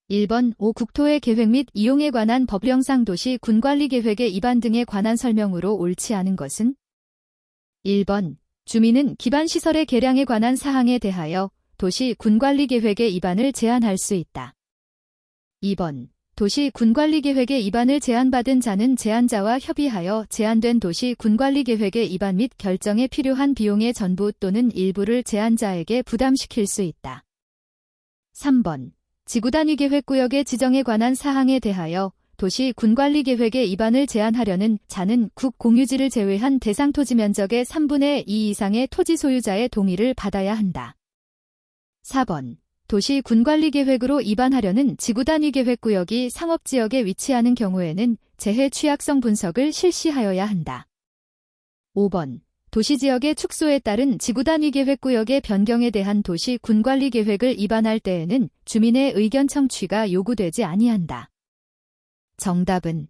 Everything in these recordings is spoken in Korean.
1번 5. 국토의 계획 및 이용에 관한 법령상 도시 군관리계획의 위반 등에 관한 설명으로 옳지 않은 것은? 1번 주민은 기반시설의 개량에 관한 사항에 대하여 도시 군관리계획의 위반을 제한할 수 있다. 2번 도시 군관리계획의 위반을 제한받은 자는 제한자와 협의하여 제한된 도시 군관리계획의 위반 및 결정에 필요한 비용의 전부 또는 일부를 제한자에게 부담시킬 수 있다. 3번 지구단위계획구역의 지정에 관한 사항에 대하여 도시 군관리계획의 위반을 제한하려는 자는 국공유지를 제외한 대상 토지 면적의 3분의 2 이상의 토지 소유자의 동의를 받아야 한다. 4번 도시 군관리계획으로 위반하려는 지구단위계획구역이 상업지역에 위치하는 경우에는 재해 취약성 분석을 실시하여야 한다. 5번 도시지역의 축소에 따른 지구단위계획구역의 변경에 대한 도시 군관리계획을 위반할 때에는 주민의 의견 청취가 요구되지 아니한다. 정답은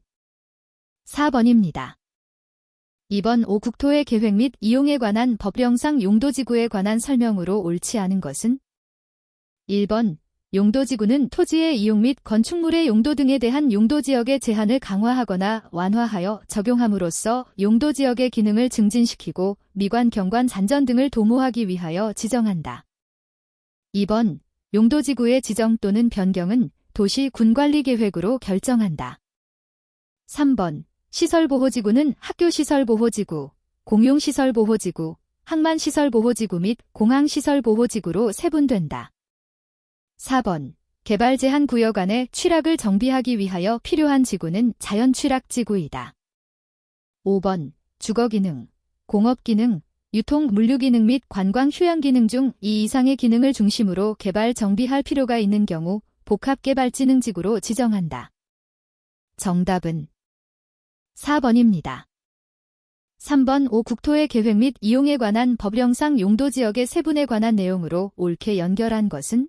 4번입니다. 2번 5. 국토의 계획 및 이용에 관한 법령상 용도지구에 관한 설명으로 옳지 않은 것은? 1번 용도지구는 토지의 이용 및 건축물의 용도 등에 대한 용도지역의 제한을 강화하거나 완화하여 적용함으로써 용도지역의 기능을 증진시키고 미관, 경관, 잔전 등을 도모하기 위하여 지정한다. 2번 용도지구의 지정 또는 변경은 도시 군관리계획으로 결정한다. 3번 시설보호지구는 학교시설보호지구, 공용시설보호지구, 항만시설보호지구 및 공항시설보호지구로 세분된다. 4번 개발 제한 구역 안에 취락을 정비하기 위하여 필요한 지구는 자연취락지구이다. 5번 주거기능, 공업기능, 유통 물류기능 및 관광 휴양기능 중 이 이상의 기능을 중심으로 개발 정비할 필요가 있는 경우 복합개발지능지구로 지정한다. 정답은 4번입니다. 3번 5. 국토의 계획 및 이용에 관한 법령상 용도지역의 세분에 관한 내용으로 옳게 연결한 것은?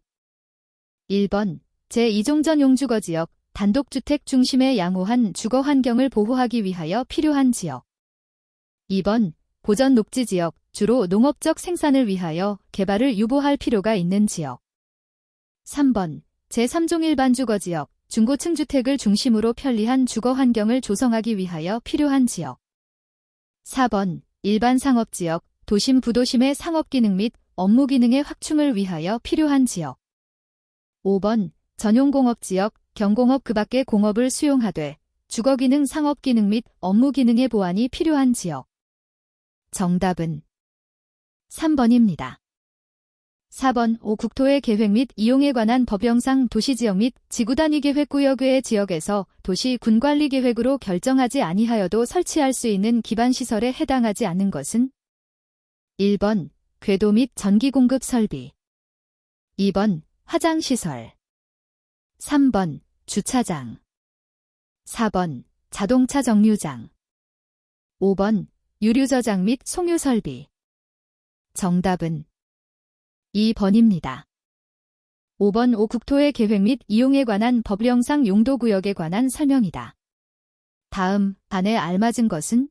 1번 제2종전 용주거지역, 단독주택 중심의 양호한 주거환경을 보호하기 위하여 필요한 지역. 2번 보전 녹지지역, 주로 농업적 생산을 위하여 개발을 유보할 필요가 있는 지역. 3번 제3종 일반주거지역, 중고층 주택을 중심으로 편리한 주거환경을 조성하기 위하여 필요한 지역. 4번 일반 상업지역, 도심 부도심의 상업기능 및 업무기능의 확충을 위하여 필요한 지역. 5번 전용공업지역, 경공업 그 밖의 공업을 수용하되 주거기능, 상업기능 및 업무기능의 보완이 필요한 지역. 정답은 3번입니다. 4번 5. 국토의 계획 및 이용에 관한 법령상 도시지역 및 지구단위계획구역 외의 지역에서 도시 군관리계획으로 결정하지 아니하여도 설치할 수 있는 기반시설에 해당하지 않는 것은? 1번 궤도 및 전기공급 설비, 2번 화장시설, 3번 주차장, 4번 자동차 정류장, 5번 유류저장 및 송유설비. 정답은 2번입니다. 5번 5. 국토의 계획 및 이용에 관한 법령상 용도구역에 관한 설명이다. 다음 반에 알맞은 것은?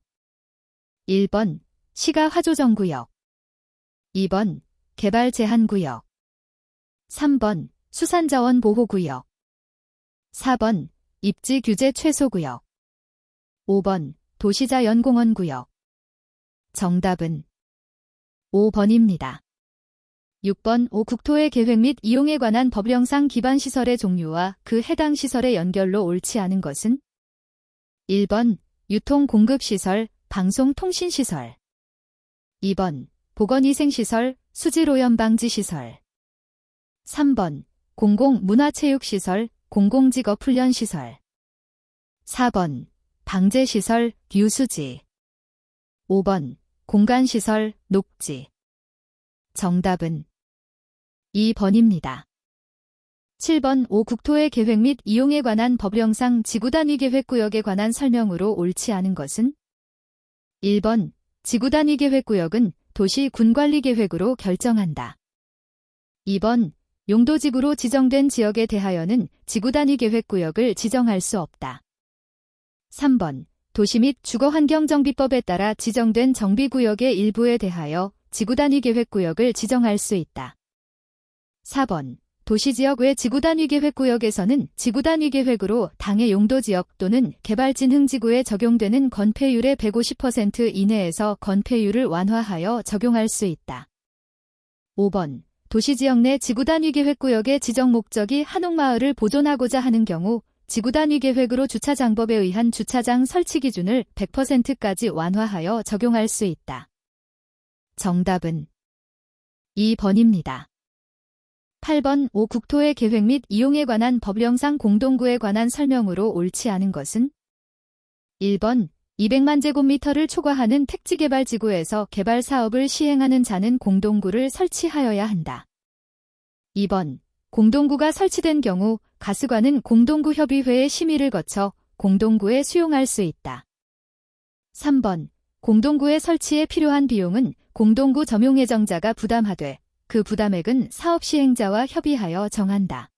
1번 시가화조정구역, 2번 개발제한구역, 3번 수산자원보호구역, 4번 입지규제 최소구역, 5번 도시자연공원구역. 정답은 5번입니다. 6번 5. 국토의 계획 및 이용에 관한 법령상 기반시설의 종류와 그 해당 시설의 연결로 옳지 않은 것은? 1번 유통공급시설, 방송통신시설, 2번 보건위생시설, 수질오염방지시설, 3번 공공문화체육시설, 공공직업훈련시설, 4번 방제시설, 유수지, 5번 공간시설, 녹지. 정답은 2번입니다. 7번 5. 국토의 계획 및 이용에 관한 법령상 지구단위계획구역에 관한 설명으로 옳지 않은 것은? 1번 지구단위계획구역은 도시 군관리계획으로 결정한다. 2번 용도지구로 지정된 지역에 대하여는 지구단위계획구역을 지정할 수 없다. 3번 도시 및 주거환경정비법에 따라 지정된 정비구역의 일부에 대하여 지구단위계획구역을 지정할 수 있다. 4번 도시지역 외 지구단위계획구역에서는 지구단위계획으로 당해 용도지역 또는 개발진흥지구에 적용되는 건폐율의 150% 이내에서 건폐율을 완화하여 적용할 수 있다. 5번. 도시지역 내 지구단위계획구역의 지정 목적이 한옥마을을 보존하고자 하는 경우 지구단위계획으로 주차장법에 의한 주차장 설치 기준을 100%까지 완화하여 적용할 수 있다. 정답은 2번입니다. 8번. 국토의 계획 및 이용에 관한 법령상 공동구에 관한 설명으로 옳지 않은 것은 1번. 200만 제곱미터를 초과하는 택지개발지구에서 개발 사업을 시행하는 자는 공동구를 설치하여야 한다. 2번. 공동구가 설치된 경우 가스관은 공동구 협의회의 심의를 거쳐 공동구에 수용할 수 있다. 3번. 공동구의 설치에 필요한 비용은 공동구 점용 예정자가 부담하되 그 부담액은 사업 시행자와 협의하여 정한다.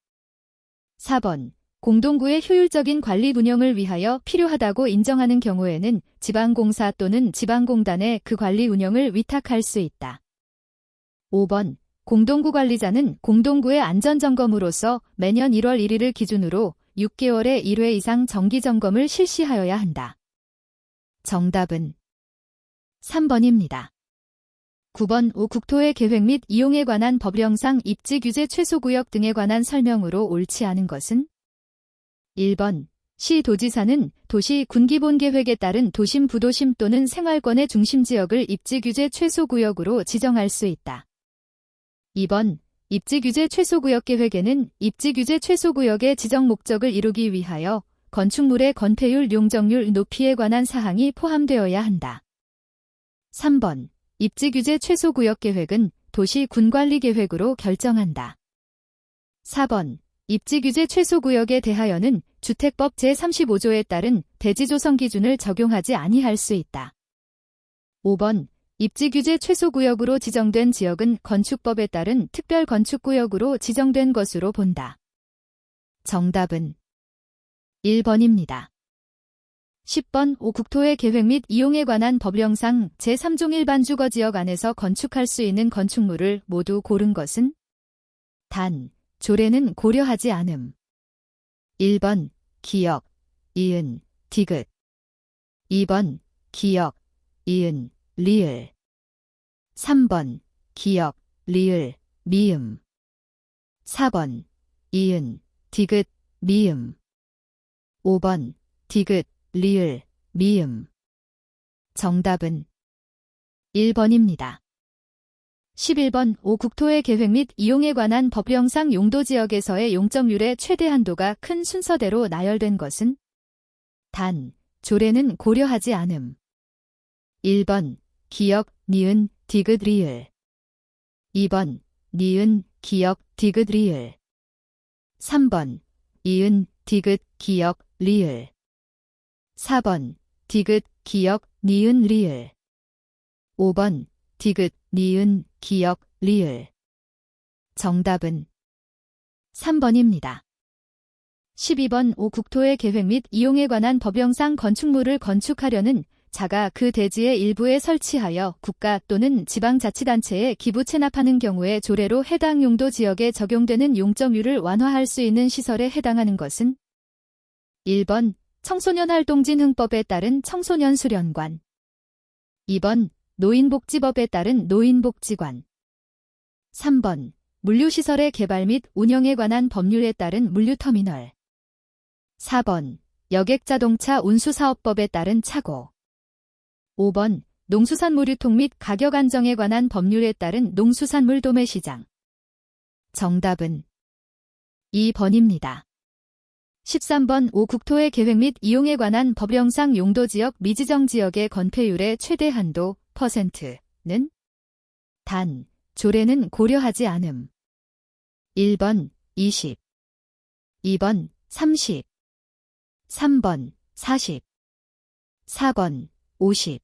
4번. 공동구의 효율적인 관리 운영을 위하여 필요하다고 인정하는 경우에는 지방공사 또는 지방공단에 그 관리 운영을 위탁할 수 있다. 5번. 공동구 관리자는 공동구의 안전점검으로서 매년 1월 1일을 기준으로 6개월에 1회 이상 정기점검을 실시하여야 한다. 정답은 3번입니다. 9번. 국토의 계획 및 이용에 관한 법령상 입지규제 최소구역 등에 관한 설명으로 옳지 않은 것은 1번. 시도지사는 도시 군기본계획에 따른 도심 부도심 또는 생활권의 중심지역을 입지규제 최소구역으로 지정할 수 있다. 2번. 입지규제 최소구역 계획에는 입지규제 최소구역의 지정 목적을 이루기 위하여 건축물의 건폐율 용적률 높이에 관한 사항이 포함되어야 한다. 3번. 입지규제 최소구역 계획은 도시 군관리계획으로 결정한다. 4번. 입지규제 최소구역에 대하여는 주택법 제35조에 따른 대지조성 기준을 적용하지 아니할 수 있다. 5번. 입지규제 최소구역으로 지정된 지역은 건축법에 따른 특별건축구역으로 지정된 것으로 본다. 정답은 1번입니다. 10번. 국토의 계획 및 이용에 관한 법령상 제3종 일반 주거지역 안에서 건축할 수 있는 건축물을 모두 고른 것은 단, 조례는 고려하지 않음. 1번. 기역, 이은, 디귿. 2번. 기역, 이은, 리을. 3번. 기역, 리을, 미음. 4번. 이은, 디귿, 미음. 5번. 디귿, 리을, 미음. 정답은 1번입니다. 11번. 국토의 계획 및 이용에 관한 법령상 용도지역에서의 용적률의 최대 한도가 큰 순서대로 나열된 것은 단, 조례는 고려하지 않음. 1번. 기역, 니은, 디귿, 리을. 2번. 니은, 기역, 디귿, 리을. 3번. 이은, 디귿, 기역, 리을. 4번. 디귿, 기역, 니은, 리을. 5번. 디귿, 니은, 기역, 리을. 정답은 3번입니다. 12번. 국토의 계획 및 이용에 관한 법령상 건축물을 건축하려는 자가 그 대지의 일부에 설치하여 국가 또는 지방자치단체에 기부 체납하는 경우에 조례로 해당 용도 지역에 적용되는 용적률을 완화할 수 있는 시설에 해당하는 것은 1번. 청소년활동진흥법에 따른 청소년수련관. 2번. 노인복지법에 따른 노인복지관. 3번. 물류시설의 개발 및 운영에 관한 법률에 따른 물류터미널. 4번. 여객자동차 운수사업법에 따른 차고. 5번. 농수산물유통 및 가격 안정에 관한 법률에 따른 농수산물 도매시장. 정답은 2번입니다. 13번. 국토의 계획 및 이용에 관한 법령상 용도지역 미지정 지역의 건폐율의 최대 한도 %는 단, 조례는 고려하지 않음. 1번 20, 2번 30, 3번 40, 4번 50,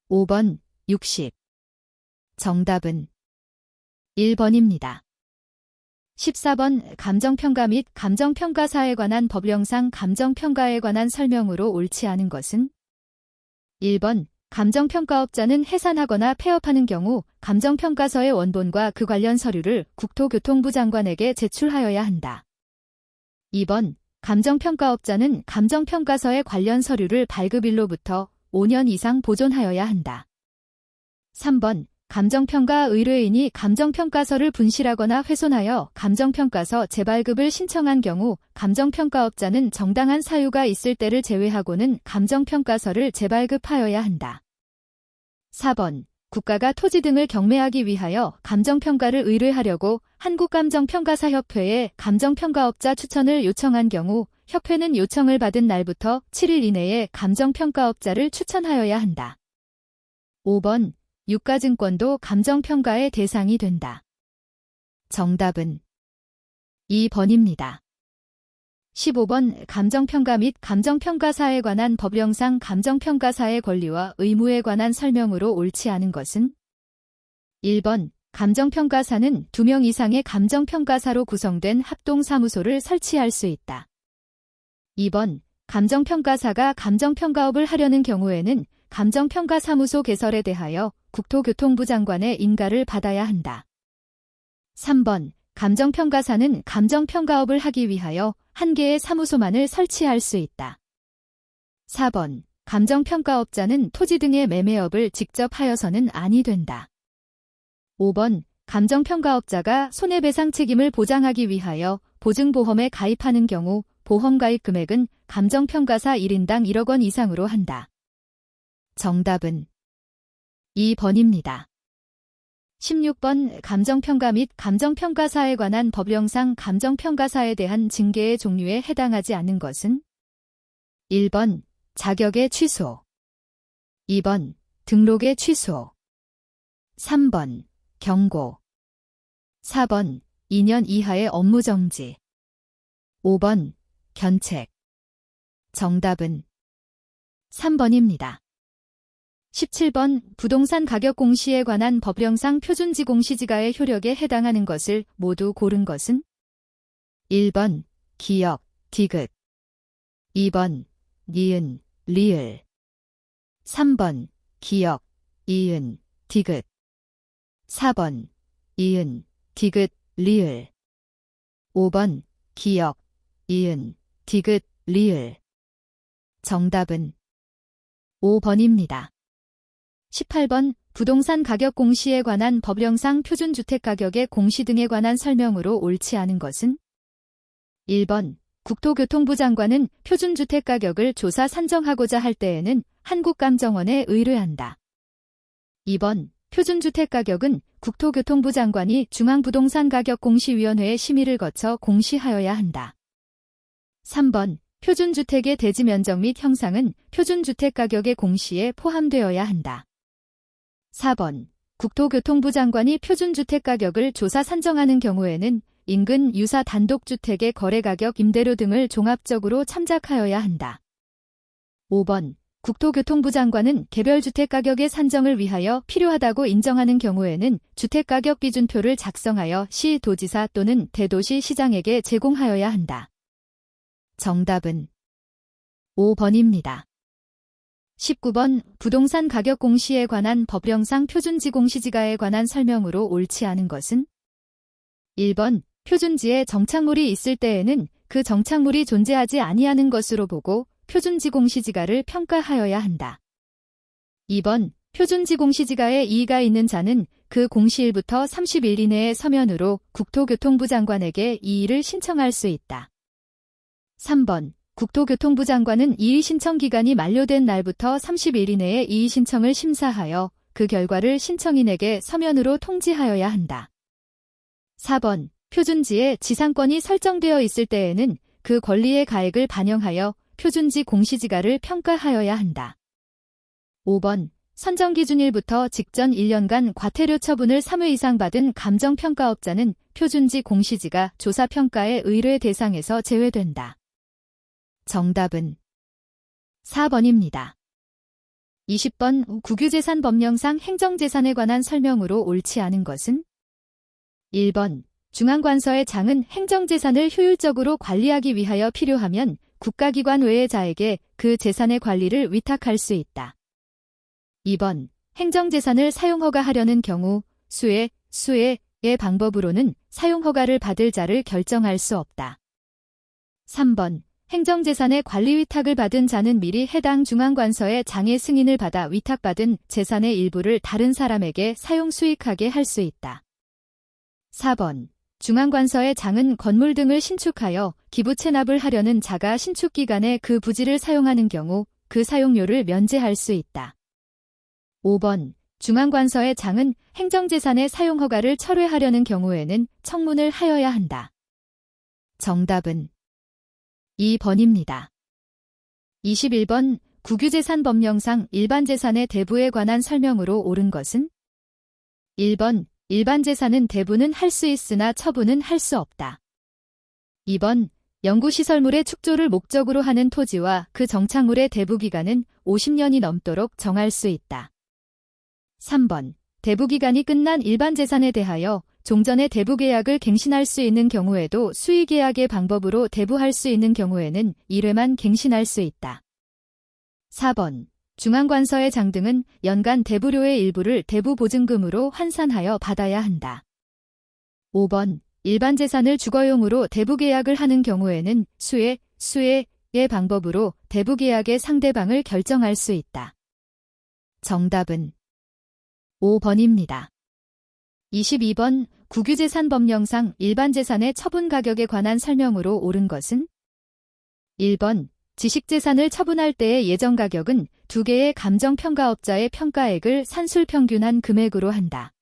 5번 60. 정답은 1번입니다. 14번. 감정평가 및 감정평가사에 관한 법령상 감정평가에 관한 설명으로 옳지 않은 것은 1번. 감정평가업자는 해산하거나 폐업하는 경우 감정평가서의 원본과 그 관련 서류를 국토교통부 장관에게 제출하여야 한다. 2번. 감정평가업자는 감정평가서의 관련 서류를 발급일로부터 5년 이상 보존하여야 한다. 3번. 감정평가 의뢰인이 감정평가서를 분실하거나 훼손하여 감정평가서 재발급을 신청한 경우 감정평가업자는 정당한 사유가 있을 때를 제외하고는 감정평가서를 재발급하여야 한다. 4번. 국가가 토지 등을 경매하기 위하여 감정평가를 의뢰하려고 한국감정평가사협회에 감정평가업자 추천을 요청한 경우 협회는 요청을 받은 날부터 7일 이내에 감정평가업자를 추천하여야 한다. 5번. 유가증권도 감정평가의 대상이 된다. 정답은 2번입니다. 15번. 감정평가 및 감정평가사에 관한 법령상 감정평가사의 권리와 의무에 관한 설명으로 옳지 않은 것은 1번. 감정평가사는 2명 이상의 감정평가사로 구성된 합동사무소를 설치할 수 있다. 2번. 감정평가사가 감정평가업을 하려는 경우에는 감정평가사무소 개설에 대하여 국토교통부 장관의 인가를 받아야 한다. 3번. 감정평가사는 감정평가업을 하기 위하여 한 개의 사무소만을 설치할 수 있다. 4번. 감정평가업자는 토지 등의 매매업을 직접 하여서는 아니 된다. 5번. 감정평가업자가 손해배상 책임을 보장하기 위하여 보증보험에 가입하는 경우 보험가입 금액은 감정평가사 1인당 1억 원 이상으로 한다. 정답은 2번입니다. 16번. 감정평가 및 감정평가사에 관한 법령상 감정평가사에 대한 징계의 종류에 해당하지 않는 것은 1번. 자격의 취소 2번. 등록의 취소 3번. 경고 4번. 2년 이하의 업무정지 5번. 견책 정답은 3번입니다. 17번. 부동산 가격 공시에 관한 법령상 표준지 공시지가의 효력에 해당하는 것을 모두 고른 것은 1번. 기역, 디귿 2번. 니은, 리을 3번. 기역, 이은, 디귿 4번. 이은, 디귿, 리을 5번. 기역, 이은, 디귿, 리을 정답은 5번입니다. 18번. 부동산 가격 공시에 관한 법령상 표준주택가격의 공시 등에 관한 설명으로 옳지 않은 것은 1번. 국토교통부 장관은 표준주택가격을 조사 산정하고자 할 때에는 한국감정원에 의뢰한다. 2번. 표준주택가격은 국토교통부 장관이 중앙부동산가격공시위원회의 심의를 거쳐 공시하여야 한다. 3번. 표준주택의 대지면적 및 형상은 표준주택가격의 공시에 포함되어야 한다. 4번. 국토교통부 장관이 표준주택가격을 조사 산정하는 경우에는 인근 유사 단독주택의 거래가격, 임대료 등을 종합적으로 참작하여야 한다. 5번. 국토교통부 장관은 개별주택가격의 산정을 위하여 필요하다고 인정하는 경우에는 주택가격 기준표를 작성하여 시, 도지사 또는 대도시 시장에게 제공하여야 한다. 정답은 5번입니다. 19번. 부동산 가격 공시에 관한 법령상 표준지 공시지가에 관한 설명으로 옳지 않은 것은 1번. 표준지에 정착물이 있을 때에는 그 정착물이 존재하지 아니하는 것으로 보고 표준지 공시지가를 평가하여야 한다. 2번. 표준지 공시지가에 이의가 있는 자는 그 공시일부터 30일 이내의 서면으로 국토교통부 장관에게 이의를 신청할 수 있다. 3번. 국토교통부 장관은 이의 신청 기간이 만료된 날부터 30일 이내에 이의 신청을 심사하여 그 결과를 신청인에게 서면으로 통지하여야 한다. 4번. 표준지에 지상권이 설정되어 있을 때에는 그 권리의 가액을 반영하여 표준지 공시지가를 평가하여야 한다. 5번. 선정기준일부터 직전 1년간 과태료 처분을 3회 이상 받은 감정평가업자는 표준지 공시지가 조사평가의 의뢰 대상에서 제외된다. 정답은 4번입니다. 20번. 국유재산 법령상 행정재산에 관한 설명으로 옳지 않은 것은 1번. 중앙관서의 장은 행정재산을 효율적으로 관리하기 위하여 필요하면 국가기관 외의 자에게 그 재산의 관리를 위탁할 수 있다. 2번. 행정재산을 사용허가하려는 경우 수혜의 방법으로는 사용허가를 받을 자를 결정할 수 없다. 3번. 행정재산의 관리 위탁을 받은 자는 미리 해당 중앙관서의 장의 승인을 받아 위탁받은 재산의 일부를 다른 사람에게 사용 수익하게 할 수 있다. 4번. 중앙관서의 장은 건물 등을 신축하여 기부 체납을 하려는 자가 신축기간에 그 부지를 사용하는 경우 그 사용료를 면제할 수 있다. 5번. 중앙관서의 장은 행정재산의 사용허가를 철회하려는 경우에는 청문을 하여야 한다. 정답은 2번입니다. 21번. 국유재산법령상 일반재산의 대부에 관한 설명으로 옳은 것은? 1번. 일반재산은 대부는 할 수 있으나 처분은 할 수 없다. 2번. 연구시설물의 축조를 목적으로 하는 토지와 그 정착물의 대부기간은 50년이 넘도록 정할 수 있다. 3번. 대부기간이 끝난 일반재산에 대하여 종전의 대부계약을 갱신할 수 있는 경우에도 수의계약의 방법으로 대부할 수 있는 경우에는 1회만 갱신할 수 있다. 4번. 중앙관서의 장 등은 연간 대부료의 일부를 대부보증금으로 환산하여 받아야 한다. 5번. 일반재산을 주거용으로 대부계약을 하는 경우에는 수혜의 방법으로 대부계약의 상대방을 결정할 수 있다. 정답은 5번입니다. 22번. 국유재산법령상 일반재산의 처분가격에 관한 설명으로 옳은 것은? 1번. 지식재산을 처분할 때의 예정가격은 두 개의 감정평가업자의 평가액을 산술평균한 금액으로 한다.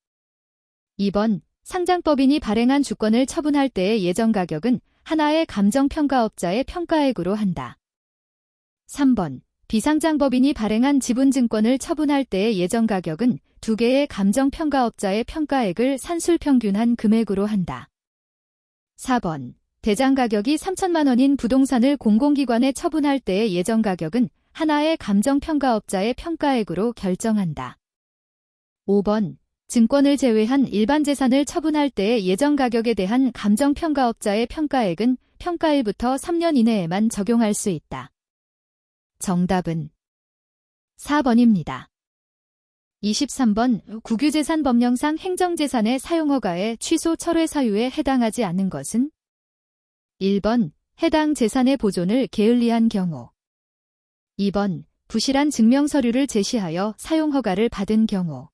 2번. 상장법인이 발행한 주권을 처분할 때의 예정가격은 하나의 감정평가업자의 평가액으로 한다. 3번. 비상장법인이 발행한 지분증권을 처분할 때의 예정가격은 두 개의 감정평가업자의 평가액을 산술평균한 금액으로 한다. 4번. 대장가격이 3천만 원인 부동산을 공공기관에 처분할 때의 예정가격은 하나의 감정평가업자의 평가액으로 결정한다. 5번. 증권을 제외한 일반재산을 처분할 때의 예정가격에 대한 감정평가업자의 평가액은 평가일부터 3년 이내에만 적용할 수 있다. 정답은 4번입니다. 23번. 국유재산법령상 행정재산의 사용허가의 취소 철회 사유에 해당하지 않는 것은? 1번. 해당 재산의 보존을 게을리한 경우. 2번. 부실한 증명서류를 제시하여 사용허가를 받은 경우.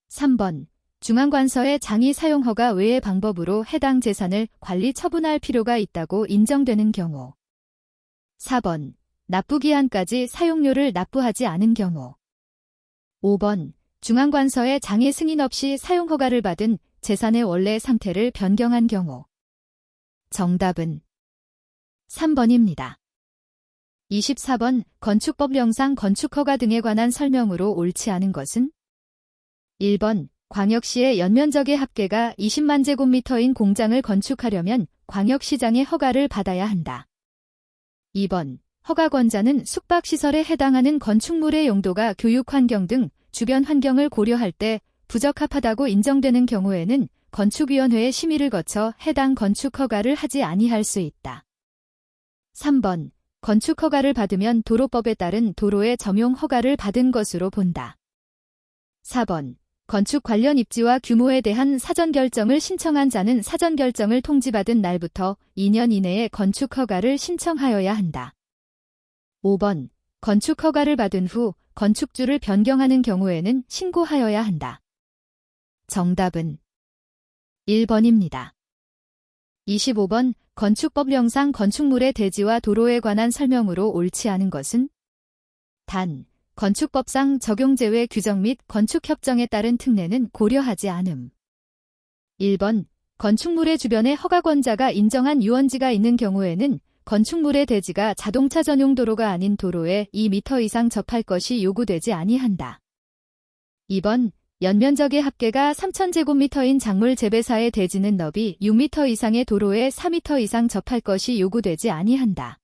3번. 중앙관서의 장이 사용허가 외의 방법으로 해당 재산을 관리 처분할 필요가 있다고 인정되는 경우. 4번. 납부기한까지 사용료를 납부하지 않은 경우. 5번. 중앙관서의 장의 승인 없이 사용허가를 받은 재산의 원래 상태를 변경한 경우. 정답은 3번입니다. 24번. 건축법령상 건축허가 등에 관한 설명으로 옳지 않은 것은? 1번. 광역시의 연면적의 합계가 20만 제곱미터인 공장을 건축하려면 광역시장의 허가를 받아야 한다. 2번. 허가권자는 숙박시설에 해당하는 건축물의 용도가 교육환경 등 주변 환경을 고려할 때 부적합하다고 인정되는 경우에는 건축위원회의 심의를 거쳐 해당 건축허가를 하지 아니할 수 있다. 3번. 건축허가를 받으면 도로법에 따른 도로의 점용 허가를 받은 것으로 본다. 4번. 건축 관련 입지와 규모에 대한 사전결정을 신청한 자는 사전결정을 통지받은 날부터 2년 이내에 건축허가를 신청하여야 한다. 5번. 건축허가를 받은 후 건축주를 변경하는 경우에는 신고하여야 한다. 정답은 1번입니다. 25번. 건축법령상 건축물의 대지와 도로에 관한 설명으로 옳지 않은 것은? 단. 건축법상 적용제외 규정 및 건축협정에 따른 특례는 고려하지 않음. 1번. 건축물의 주변에 허가권자가 인정한 유원지가 있는 경우에는 건축물의 대지가 자동차 전용 도로가 아닌 도로에 2m 이상 접할 것이 요구되지 아니한다. 2번. 연면적의 합계가 3,000제곱미터인 작물 재배사의 대지는 너비 6m 이상의 도로에 4m 이상 접할 것이 요구되지 아니한다.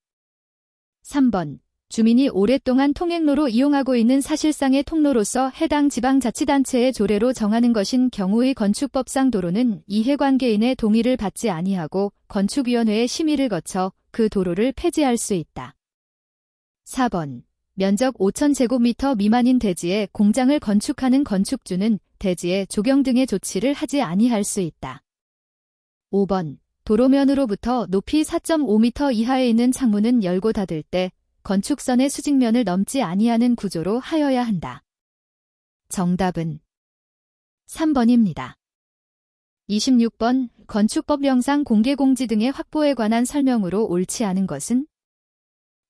3번. 주민이 오랫동안 통행로로 이용하고 있는 사실상의 통로로서 해당 지방자치단체의 조례로 정하는 것인 경우의 건축법상 도로는 이해관계인의 동의를 받지 아니하고 건축위원회의 심의를 거쳐 그 도로를 폐지할 수 있다. 4번. 면적 5,000제곱미터 미만인 대지에 공장을 건축하는 건축주는 대지의 조경 등의 조치를 하지 아니할 수 있다. 5번 도로면으로부터 높이 4.5m 이하에 있는 창문은 열고 닫을 때 건축선의 수직면을 넘지 아니하는 구조로 하여야 한다. 정답은 3번입니다. 26번 건축법령상 공개공지 등의 확보에 관한 설명으로 옳지 않은 것은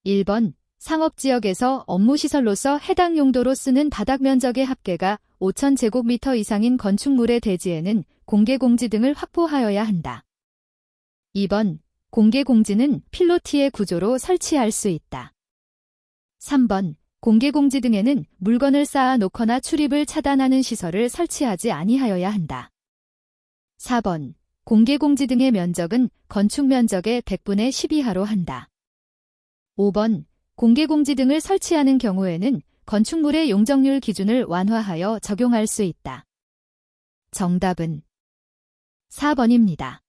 1번 상업지역에서 업무시설로서 해당 용도로 쓰는 바닥 면적의 합계가 5,000제곱미터 이상인 건축물의 대지에는 공개공지 등을 확보하여야 한다. 2번 공개공지는 필로티의 구조로 설치할 수 있다. 3번 공개공지 등에는 물건을 쌓아 놓거나 출입을 차단하는 시설을 설치하지 아니하여야 한다. 4번 공개공지 등의 면적은 건축면적의 100분의 10 이하로 한다. 5번 공개공지 등을 설치하는 경우에는 건축물의 용적률 기준을 완화하여 적용할 수 있다. 정답은 4번입니다.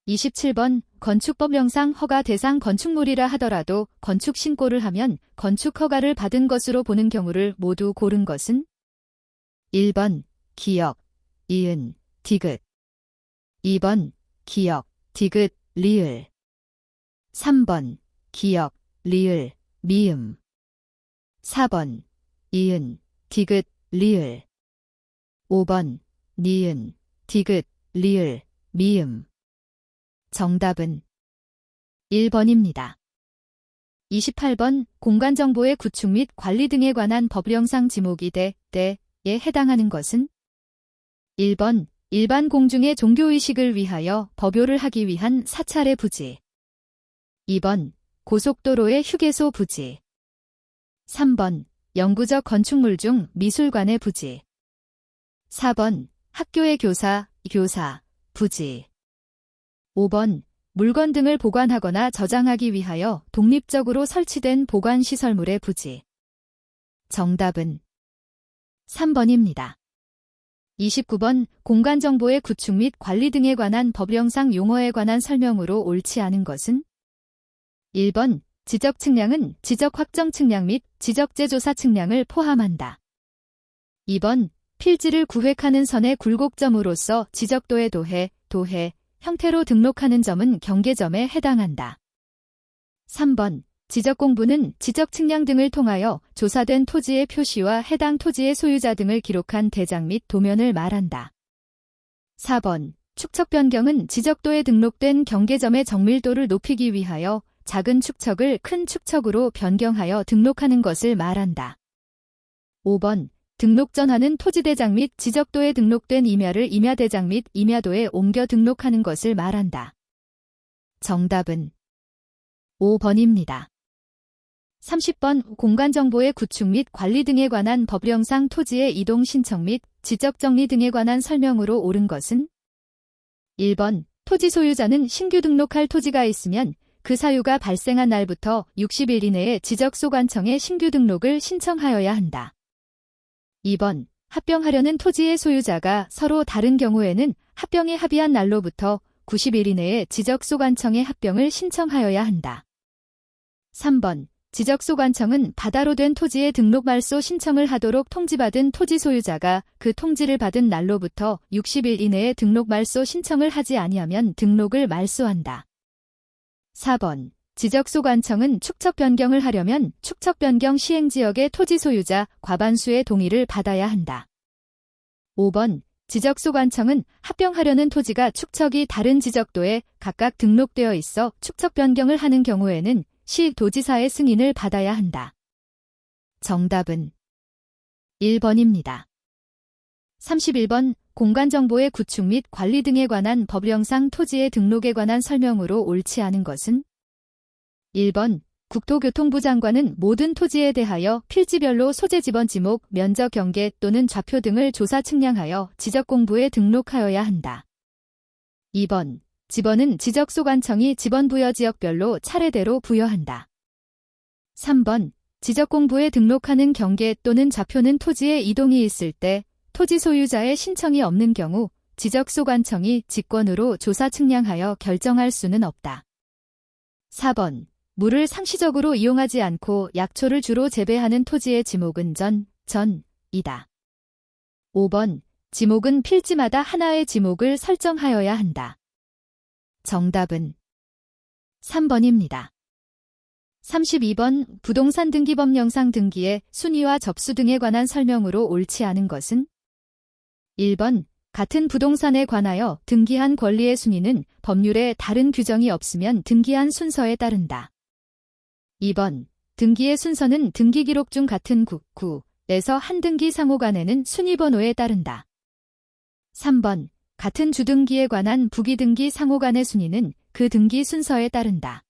27번 건축법령상 허가 대상 건축물이라 하더라도 건축 신고를 하면 건축 허가를 받은 것으로 보는 경우를 모두 고른 것은 1번 기역, 이은, 디귿 2번 기역, 디귿, 리을 3번 기역, 리을, 미음 4번 이은, 디귿, 리을 5번 니은, 디귿, 리을, 미음 정답은 1번입니다. 28번 공간정보의 구축 및 관리 등에 관한 법령상 지목이 때에 해당하는 것은 1번 일반 공중의 종교의식을 위하여 법요를 하기 위한 사찰의 부지 2번 고속도로의 휴게소 부지 3번 영구적 건축물 중 미술관의 부지 4번 학교의 교사 부지 5번 물건 등을 보관하거나 저장하기 위하여 독립적으로 설치된 보관시설물의 부지 정답은 3번입니다. 29번 공간정보의 구축 및 관리 등에 관한 법령상 용어에 관한 설명으로 옳지 않은 것은 1번 지적 측량은 지적 확정 측량 및 지적재 조사 측량을 포함한다. 2번 필지를 구획하는 선의 굴곡점으로서 지적도의 도해, 형태로 등록하는 점은 경계점에 해당한다. 3번 지적공부는 지적 측량 등을 통하여 조사된 토지의 표시와 해당 토지의 소유자 등을 기록한 대장 및 도면을 말한다. 4번 축척 변경은 지적도에 등록된 경계점의 정밀도를 높이기 위하여 작은 축척을 큰 축척으로 변경하여 등록하는 것을 말한다. 5번 등록전하는 토지대장 및 지적도에 등록된 임야를 임야대장 및 임야도에 옮겨 등록하는 것을 말한다. 정답은 5번입니다. 30번 공간정보의 구축 및 관리 등에 관한 법령상 토지의 이동 신청 및 지적정리 등에 관한 설명으로 옳은 것은 1번 토지 소유자는 신규 등록할 토지가 있으면 그 사유가 발생한 날부터 60일 이내에 지적소관청에 신규 등록을 신청하여야 한다. 2번 합병하려는 토지의 소유자가 서로 다른 경우에는 합병에 합의한 날로부터 90일 이내에 지적소관청에 합병을 신청하여야 한다. 3번 지적소관청은 바다로 된 토지의 등록 말소 신청을 하도록 통지받은 토지 소유자가 그 통지를 받은 날로부터 60일 이내에 등록 말소 신청을 하지 아니하면 등록을 말소한다. 4번 지적소관청은 축척 변경을 하려면 축척 변경 시행지역의 토지 소유자 과반수의 동의를 받아야 한다. 5번 지적소관청은 합병하려는 토지가 축척이 다른 지적도에 각각 등록되어 있어 축척 변경을 하는 경우에는 시도지사의 승인을 받아야 한다. 정답은 1번입니다. 31번 공간정보의 구축 및 관리 등에 관한 법령상 토지의 등록에 관한 설명으로 옳지 않은 것은 1번 국토교통부 장관은 모든 토지에 대하여 필지별로 소재 지번 지목, 면적 경계 또는 좌표 등을 조사 측량하여 지적공부에 등록하여야 한다. 2번 지번은 지적소관청이 지번 부여 지역별로 차례대로 부여한다. 3번 지적공부에 등록하는 경계 또는 좌표는 토지에 이동이 있을 때 토지 소유자의 신청이 없는 경우 지적소관청이 직권으로 조사 측량하여 결정할 수는 없다. 4번 물을 상시적으로 이용하지 않고 약초를 주로 재배하는 토지의 지목은 전이다. 5번. 지목은 필지마다 하나의 지목을 설정하여야 한다. 정답은 3번입니다. 32번. 부동산 등기법 영상 등기의 순위와 접수 등에 관한 설명으로 옳지 않은 것은? 1번. 같은 부동산에 관하여 등기한 권리의 순위는 법률에 다른 규정이 없으면 등기한 순서에 따른다. 2번. 등기의 순서는 등기기록 중 같은 구에서 한 등기 상호 간에는 순위번호에 따른다. 3번. 같은 주등기에 관한 부기등기 상호 간의 순위는 그 등기 순서에 따른다.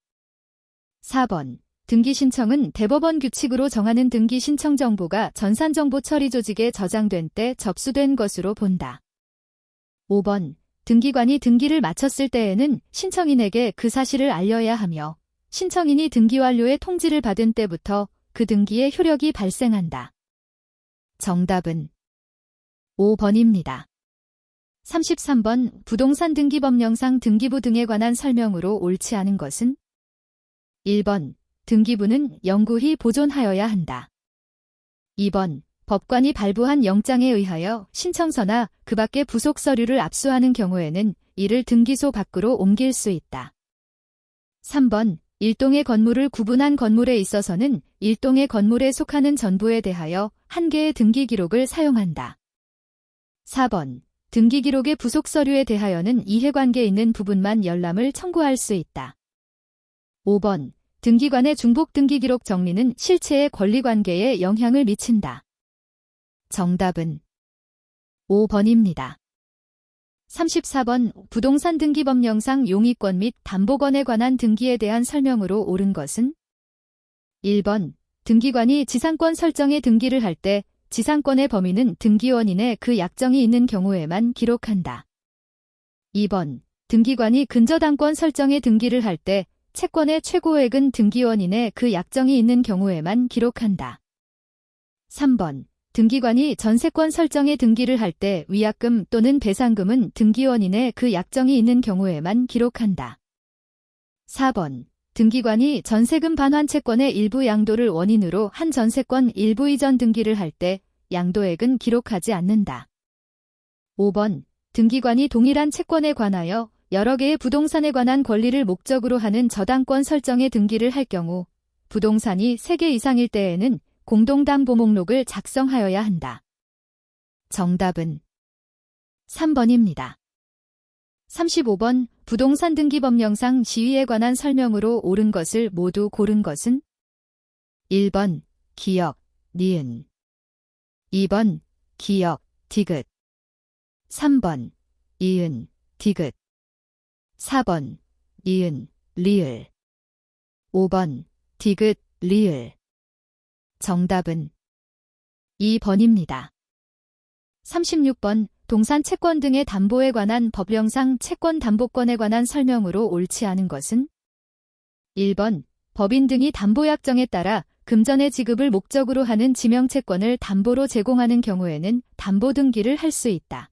4번. 등기 신청은 대법원 규칙으로 정하는 등기 신청 정보가 전산정보 처리 조직에 저장된 때 접수된 것으로 본다. 5번. 등기관이 등기를 마쳤을 때에는 신청인에게 그 사실을 알려야 하며 신청인이 등기 완료의 통지를 받은 때부터 그 등기의 효력이 발생한다. 정답은 5번입니다. 33번. 부동산 등기법 영상 등기부 등에 관한 설명으로 옳지 않은 것은? 1번. 등기부는 영구히 보존하여야 한다. 2번. 법관이 발부한 영장에 의하여 신청서나 그 밖의 부속 서류를 압수하는 경우에는 이를 등기소 밖으로 옮길 수 있다. 3번. 일동의 건물을 구분한 건물에 있어서는 일동의 건물에 속하는 전부에 대하여 한 개의 등기 기록을 사용한다. 4번. 등기 기록의 부속 서류에 대하여는 이해관계 있는 부분만 열람을 청구할 수 있다. 5번. 등기관의 중복 등기 기록 정리는 실체의 권리관계에 영향을 미친다. 정답은 5번입니다. 34번. 부동산 등기법 영상 용의권 및 담보권에 관한 등기에 대한 설명으로 옳은 것은? 1번. 등기관이 지상권 설정에 등기를 할 때 지상권의 범위는 등기원인의 그 약정이 있는 경우에만 기록한다. 2번. 등기관이 근저당권 설정에 등기를 할 때 채권의 최고액은 등기원인의 그 약정이 있는 경우에만 기록한다. 3번. 등기관이 전세권 설정에 등기를 할 때 위약금 또는 배상금은 등기원인의 그 약정이 있는 경우에만 기록한다. 4번. 등기관이 전세금 반환 채권의 일부 양도를 원인으로 한 전세권 일부 이전 등기를 할 때 양도액은 기록하지 않는다. 5번. 등기관이 동일한 채권에 관하여 여러 개의 부동산에 관한 권리를 목적으로 하는 저당권 설정에 등기를 할 경우 부동산이 3개 이상일 때에는 공동담보 목록을 작성하여야 한다. 정답은 3번입니다. 35번. 부동산 등기법 영상 시위에 관한 설명으로 옳은 것을 모두 고른 것은? 1번. 기역, 니은 2번. 기역, 디귿 3번. 이은, 디귿 4번. 이은, 리을 5번. 디귿, 리을 정답은 2번입니다. 36번. 동산 채권 등의 담보에 관한 법령상 채권 담보권에 관한 설명으로 옳지 않은 것은? 1번. 법인 등이 담보약정에 따라 금전의 지급을 목적으로 하는 지명채권을 담보로 제공하는 경우에는 담보 등기를 할 수 있다.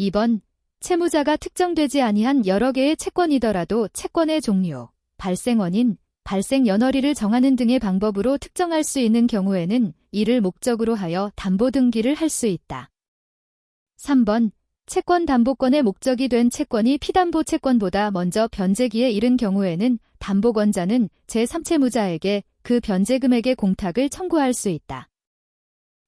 2번. 채무자가 특정되지 아니한 여러 개의 채권이더라도 채권의 종류, 발생원인, 발생 연월일을 정하는 등의 방법으로 특정할 수 있는 경우에는 이를 목적으로 하여 담보 등기를 할 수 있다. 3번. 채권 담보권의 목적이 된 채권이 피담보 채권보다 먼저 변제기에 이른 경우에는 담보권자는 제3채무자에게 그 변제 금액의 공탁을 청구할 수 있다.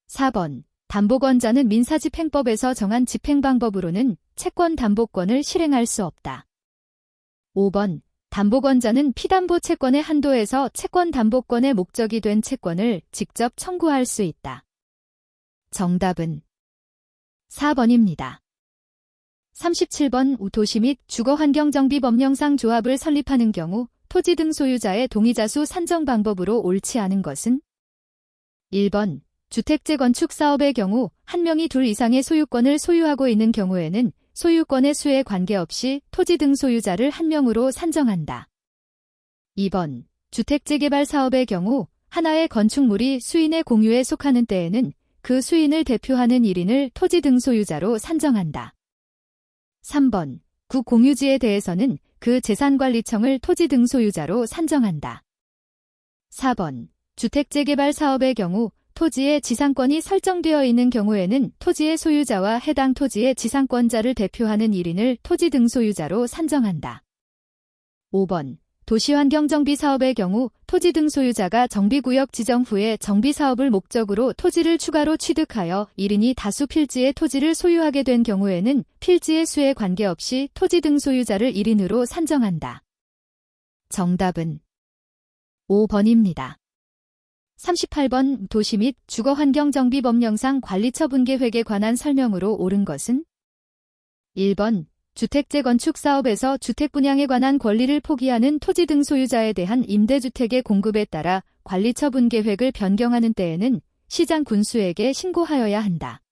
4번. 담보권자는 민사집행법에서 정한 집행 방법으로는 채권 담보권을 실행할 수 없다. 5번. 담보권자는 피담보 채권의 한도에서 채권 담보권의 목적이 된 채권을 직접 청구할 수 있다. 정답은 4번입니다. 37번. 도시 및 주거환경정비법령상 조합을 설립하는 경우 토지 등 소유자의 동의자수 산정 방법으로 옳지 않은 것은? 1번. 주택 재건축 사업의 경우 한 명이 둘 이상의 소유권을 소유하고 있는 경우에는 소유권의 수에 관계없이 토지 등 소유자를 한 명으로 산정한다. 2번. 주택 재개발 사업의 경우 하나의 건축물이 수인의 공유에 속하는 때에는 그 수인을 대표하는 1인을 토지 등 소유자로 산정한다. 3번. 구 공유지에 대해서는 그 재산관리청을 토지 등 소유자로 산정한다. 4번 주택재개발 사업의 경우 토지의 지상권이 설정되어 있는 경우에는 토지의 소유자와 해당 토지의 지상권자를 대표하는 1인을 토지 등 소유자로 산정한다. 5번 도시환경정비 사업의 경우 토지 등 소유자가 정비구역 지정 후에 정비사업을 목적으로 토지를 추가로 취득하여 1인이 다수 필지의 토지를 소유하게 된 경우에는 필지의 수에 관계없이 토지 등 소유자를 1인으로 산정한다. 정답은 5번입니다. 38번 도시 및 주거환경정비법령상 관리처분계획에 관한 설명으로 옳은 것은 1번 주택재건축사업에서 주택분양에 관한 권리를 포기하는 토지 등 소유자에 대한 임대주택의 공급에 따라 관리처분계획을 변경하는 때에는 시장 군수에게 신고하여야 한다.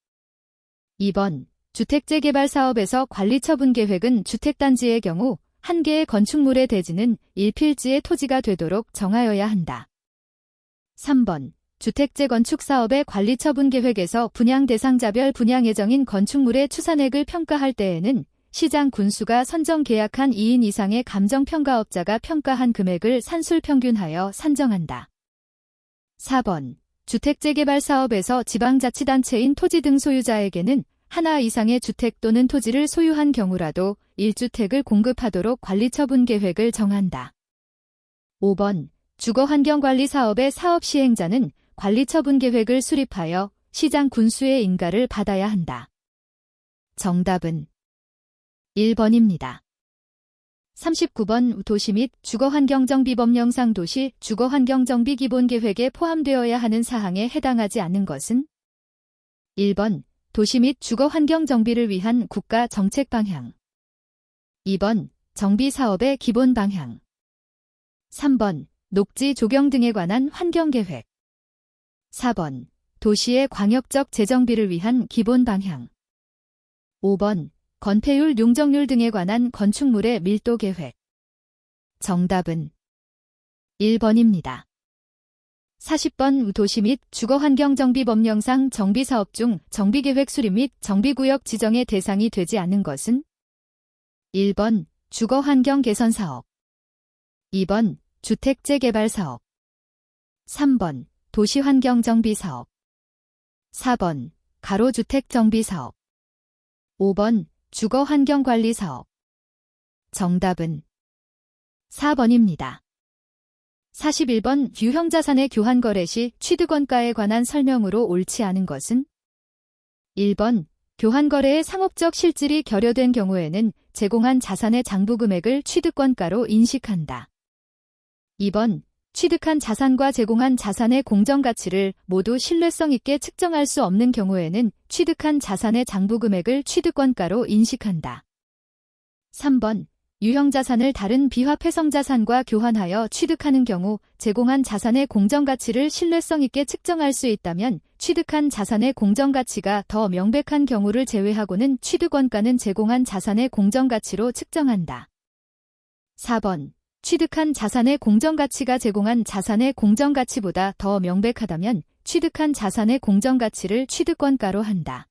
2번 주택재개발사업에서 관리처분계획은 주택단지의 경우 한 개의 건축물의 대지는 1필지의 토지가 되도록 정하여야 한다. 3번 주택재건축사업의 관리처분계획에서 분양 대상자별 분양 예정인 건축물의 추산액을 평가할 때에는 시장 군수가 선정 계약한 2인 이상의 감정평가업자가 평가한 금액을 산술평균하여 산정한다. 4번 주택재개발사업에서 지방자치단체인 토지 등 소유자에게는 하나 이상의 주택 또는 토지를 소유한 경우라도 1주택을 공급하도록 관리처분계획을 정한다. 5번 주거환경관리사업의 사업시행자는 관리처분계획을 수립하여 시장 군수의 인가를 받아야 한다. 정답은 1번입니다. 39번 도시 및 주거환경정비법령상 도시 주거환경정비기본계획에 포함되어야 하는 사항에 해당하지 않는 것은 1번 도시 및 주거환경정비를 위한 국가 정책 방향 2번 정비사업의 기본 방향 3번 녹지 조경 등에 관한 환경계획 4번 도시의 광역적 재정비를 위한 기본 방향 5번 건폐율, 용적률 등에 관한 건축물의 밀도 계획. 정답은 1번입니다. 40번 도시 및 주거환경정비법령상 정비사업 중 정비계획 수립 및 정비구역 지정의 대상이 되지 않는 것은 1번 주거환경 개선사업 2번 주택재개발사업 3번 도시환경정비사업 4번 가로주택정비사업 5번 주거환경관리사업. 정답은 4번입니다. 41번 유형자산의 교환거래 시 취득원가에 관한 설명으로 옳지 않은 것은 1번 교환거래의 상업적 실질이 결여된 경우에는 제공한 자산의 장부금액을 취득원가로 인식한다. 2번 취득한 자산과 제공한 자산의 공정가치를 모두 신뢰성 있게 측정할 수 없는 경우에는 취득한 자산의 장부금액을 취득원가로 인식한다. 3번 유형자산을 다른 비화폐성자산과 교환하여 취득하는 경우 제공한 자산의 공정가치를 신뢰성 있게 측정할 수 있다면 취득한 자산의 공정가치가 더 명백한 경우를 제외하고는 취득원가는 제공한 자산의 공정가치로 측정한다. 4번 취득한 자산의 공정가치가 제공한 자산의 공정가치보다 더 명백하다면 취득한 자산의 공정가치를 취득원가로 한다.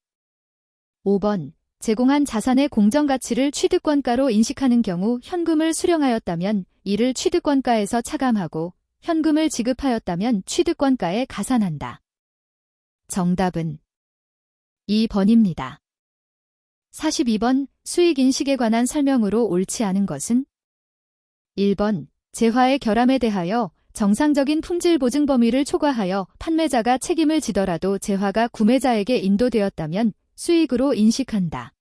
5번 제공한 자산의 공정가치를 취득원가로 인식하는 경우 현금을 수령하였다면 이를 취득원가에서 차감하고 현금을 지급하였다면 취득원가에 가산한다. 정답은 2번입니다. 42번 수익인식에 관한 설명으로 옳지 않은 것은 1번 재화의 결함에 대하여 정상적인 품질 보증 범위를 초과하여 판매자가 책임을 지더라도 재화가 구매자에게 인도되었다면 수익으로 인식한다.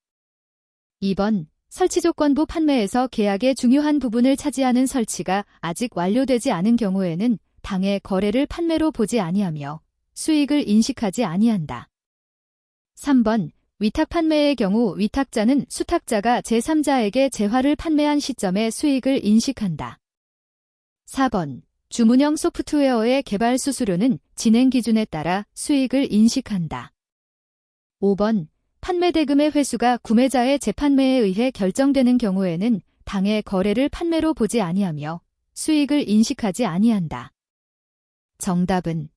2번 설치조건부 판매에서 계약의 중요한 부분을 차지하는 설치가 아직 완료되지 않은 경우에는 당해 거래를 판매로 보지 아니하며 수익을 인식하지 아니한다. 3번 위탁 판매의 경우 위탁자는 수탁자가 제3자에게 재화를 판매한 시점에 수익을 인식한다. 4번 주문형 소프트웨어의 개발 수수료는 진행 기준에 따라 수익을 인식한다. 5번 판매 대금의 회수가 구매자의 재판매에 의해 결정되는 경우에는 당해 거래를 판매로 보지 아니하며 수익을 인식하지 아니한다. 정답은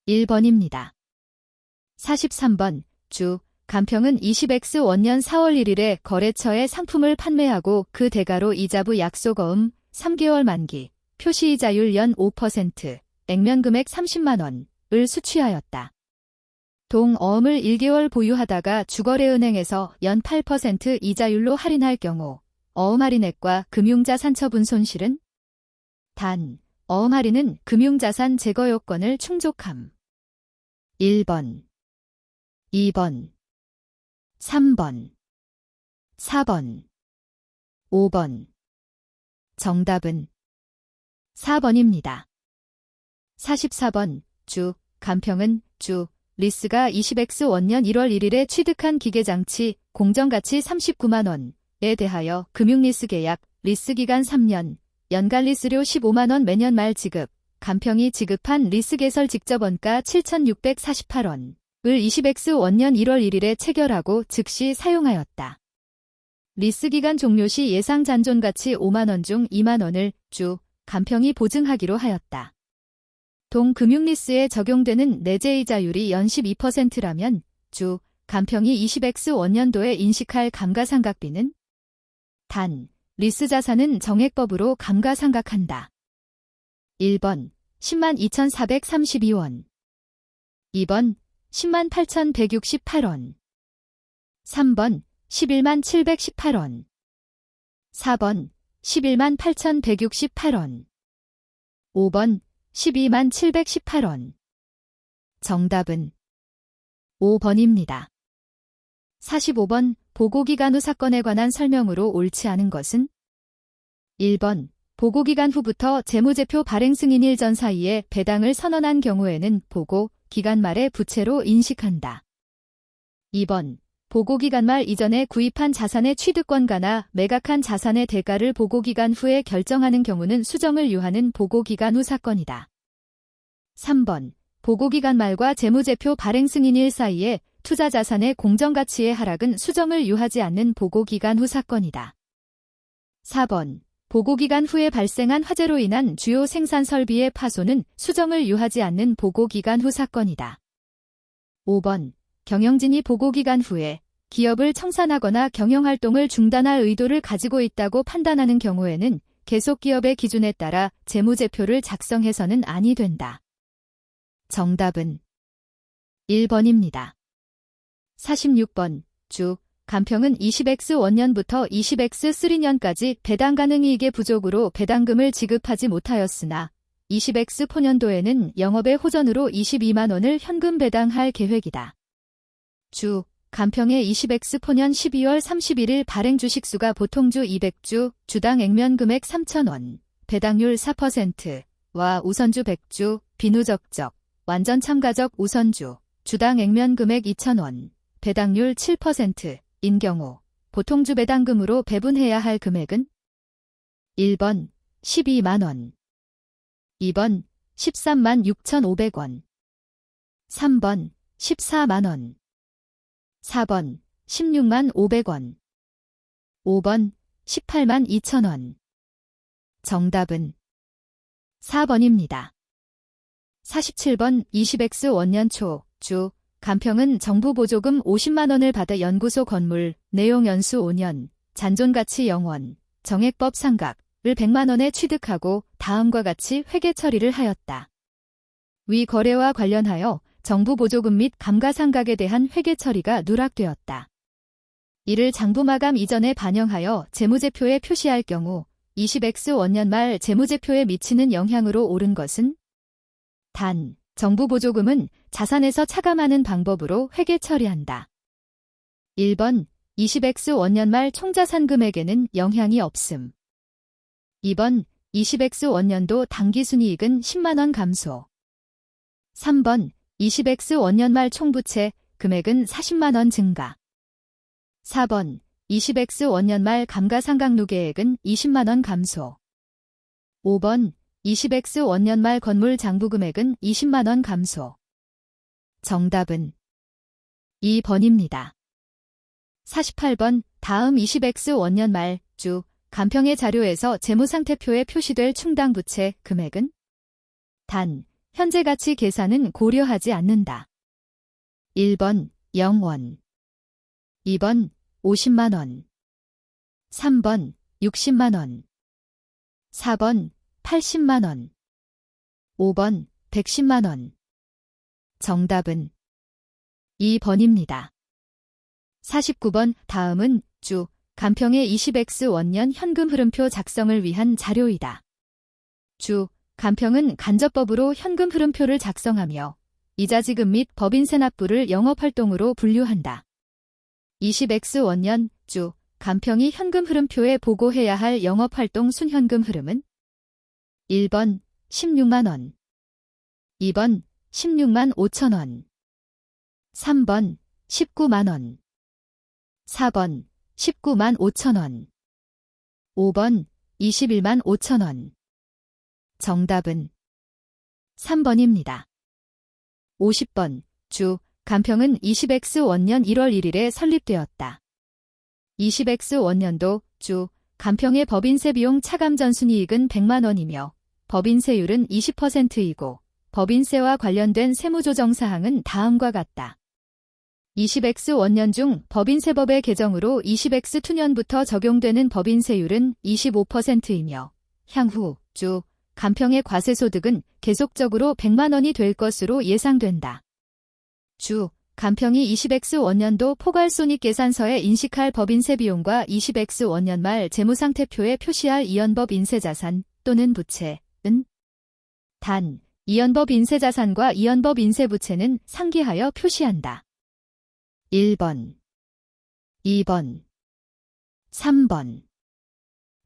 1번입니다. 43번 간평은 20X 원년 4월 1일에 거래처에 상품을 판매하고 그 대가로 이자부 약속어음 3개월 만기, 표시이자율 연 5%, 액면금액 30만원을 수취하였다. 동어음을 1개월 보유하다가 주거래은행에서 연 8% 이자율로 할인할 경우 어음 할인액과 금융자산 처분 손실은 단, 어음 할인은 금융자산 제거 요건을 충족함. 1번, 2번, 3번, 4번, 5번. 정답은 4번입니다. 44번, 주, 간평은 주, 리스가 20X 원년 1월 1일에 취득한 기계장치 공정가치 39만원에 대하여 금융리스 계약, 리스기간 3년, 연간 리스료 15만원 매년 말 지급, 간평이 지급한 리스 개설 직접 원가 7,648원을 20X 원년 1월 1일에 체결하고 즉시 사용하였다. 리스기간 종료 시 예상 잔존가치 5만원 중 2만원을 주, 간평이 보증하기로 하였다. 동금융리스에 적용되는 내재이자율이 연 12%라면 주, 간평이 20X 원년도에 인식할 감가상각비는 단, 리스 자산은 정액법으로 감가상각한다. 1번 10만 2,432원 2번 10만 8,168원 3번 11만 718원 4번 11만 8,168원 5번 12만 718원. 정답은 5번입니다. 45번 보고기간 후 사건에 관한 설명으로 옳지 않은 것은 1번 보고기간 후부터 재무제표 발행 승인일 전 사이에 배당을 선언한 경우에는 보고 기간 말에 부채로 인식한다. 2번 보고기간 말 이전에 구입한 자산의 취득권가나 매각한 자산의 대가를 보고기간 후에 결정하는 경우는 수정을 유하는 보고기간 후 사건이다. 3번 보고기간 말과 재무제표 발행 승인일 사이에 투자자산의 공정가치의 하락은 수정을 유하지 않는 보고기간 후 사건이다. 4번 보고기간 후에 발생한 화재로 인한 주요 생산 설비의 파손은 수정을 유하지 않는 보고기간 후 사건이다. 5번 경영진이 보고기간 후에 기업을 청산하거나 경영활동을 중단할 의도를 가지고 있다고 판단하는 경우에는 계속기업의 기준에 따라 재무제표를 작성해서는 아니 된다. 정답은 1번입니다. 46번 주, 간평은 20X 원년부터 20X 3년까지 배당 가능 이익의 부족으로 배당금을 지급하지 못하였으나 20X 포년도에는 영업의 호전으로 22만원을 현금 배당할 계획이다. 주, 간평의 20X 포년 12월 31일 발행 주식수가 보통주 200주, 주당 액면금액 3,000원, 배당률 4%와 우선주 100주, 비누적적, 완전 참가적 우선주, 주당 액면금액 2,000원, 배당률 7%인 경우 보통주 배당금으로 배분해야 할 금액은 1번 12만원, 2번 13만 6,500원, 3번 14만원, 4번 16만 500원, 5번 18만 2천원. 정답은 4번입니다. 47번 20X 원년 초, 주, 간평은 정부 보조금 50만원을 받아 연구소 건물, 내용 연수 5년, 잔존가치 0원, 정액법 상각을 100만원에 취득하고 다음과 같이 회계 처리를 하였다. 위 거래와 관련하여 정부 보조금 및 감가상각에 대한 회계 처리가 누락되었다. 이를 장부마감 이전에 반영하여 재무제표에 표시할 경우 20X 원년 말 재무제표에 미치는 영향으로 옳은 것은 단, 정부 보조금은 자산에서 차감하는 방법으로 회계 처리한다. 1번 20X 원년 말 총자산 금액에는 영향이 없음. 2번 20X 원년도 당기순이익은 10만원 감소. 3번 20X 원년 말 총부채 금액은 40만원 증가. 4번 20X 원년 말 감가상각 누계액은 20만원 감소. 5번 20X 원년 말 건물 장부 금액은 20만원 감소. 정답은 2번입니다. 48번 다음 20X 원년 말 주, 간평의 자료에서 재무상태표에 표시될 충당부채 금액은 단, 현재 가치 계산은 고려하지 않는다. 1번 0원, 2번 50만원, 3번 60만원, 4번 80만원, 5번 110만원. 정답은 2번입니다. 49번 다음은 주 간평의 20X 원년 현금 흐름표 작성을 위한 자료이다. 주 간평은 간접법으로 현금 흐름표를 작성하며 이자지급 및 법인세 납부를 영업활동으로 분류한다. 20X 원년 주 간평이 현금 흐름표에 보고해야 할 영업활동 순현금 흐름은 1번 16만원, 2번 16만 5천원, 3번 19만원, 4번 19만 5천원, 5번 21만 5천원. 정답은 3번입니다. 50번 주 간평은 20X 원년 1월 1일에 설립되었다. 20X 원년도 주 간평의 법인세 비용 차감 전순이익은 100만원이며 법인세율은 20%이고 법인세와 관련된 세무조정사항은 다음과 같다. 20X 원년 중 법인세법의 개정으로 20X2년부터 적용되는 법인세율은 25%이며 향후 주 간평의 과세소득은 계속적으로 100만원이 될 것으로 예상된다. 주 간평이 20X 원년도 포괄손익계산서에 인식할 법인세 비용과 20X 원년 말 재무상태표에 표시할 이연법 인세자산 또는 부채은 단 이연법 인세자산과 이연법 인세부채는 상기하여 표시한다. 1번, 2번, 3번,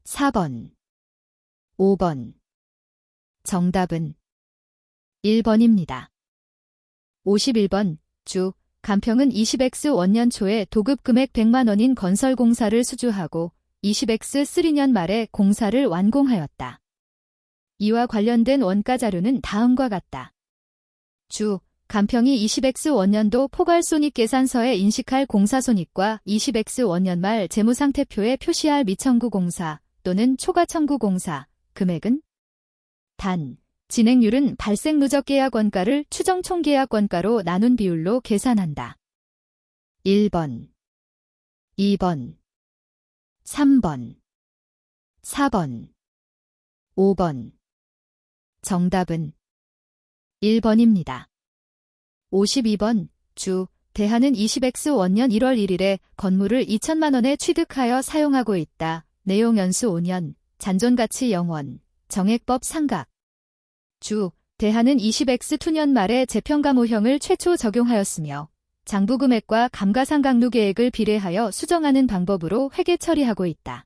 4번, 5번. 정답은 1번입니다. 51번 주 간평은 20X 원년 초에 도급 금액 100만원인 건설공사를 수주하고 20X 3년 말에 공사를 완공하였다. 이와 관련된 원가 자료는 다음과 같다. 주 간평이 20X 원년도 포괄손익계산서에 인식할 공사손익과 20X 원년 말 재무상태표에 표시할 미청구공사 또는 초과청구공사 금액은 단 진행률은 발생 누적 계약 원가를 추정 총 계약 원가로 나눈 비율로 계산한다. 1번, 2번, 3번, 4번, 5번. 정답은 1번입니다. 52번 주 대한은 20X 원년 1월 1일에 건물을 2천만원에 취득하여 사용하고 있다. 내용 연수 5년, 잔존가치 0원, 정액법 상각. 주 대한은 20X2년 말에 재평가모형을 최초 적용하였으며 장부금액과 감가상각루 계획을 비례하여 수정하는 방법으로 회계 처리하고 있다.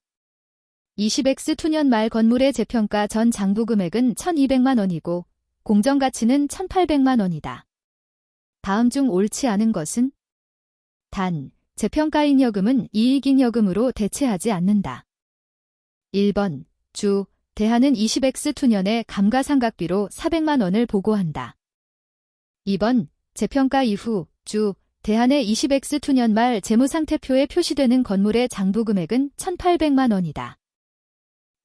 20X2년 말 건물의 재평가 전 장부금액은 1,200만원이고 공정가치는 1,800만원이다. 다음 중 옳지 않은 것은? 단, 재평가잉여금은 이익잉여금으로 대체하지 않는다. 1번, 주 대한은 20X2년에 감가상각비로 400만원을 보고한다. 2번, 재평가 이후 주 대한의 20X2년 말 재무상태표에 표시되는 건물의 장부금액은 1,800만원이다.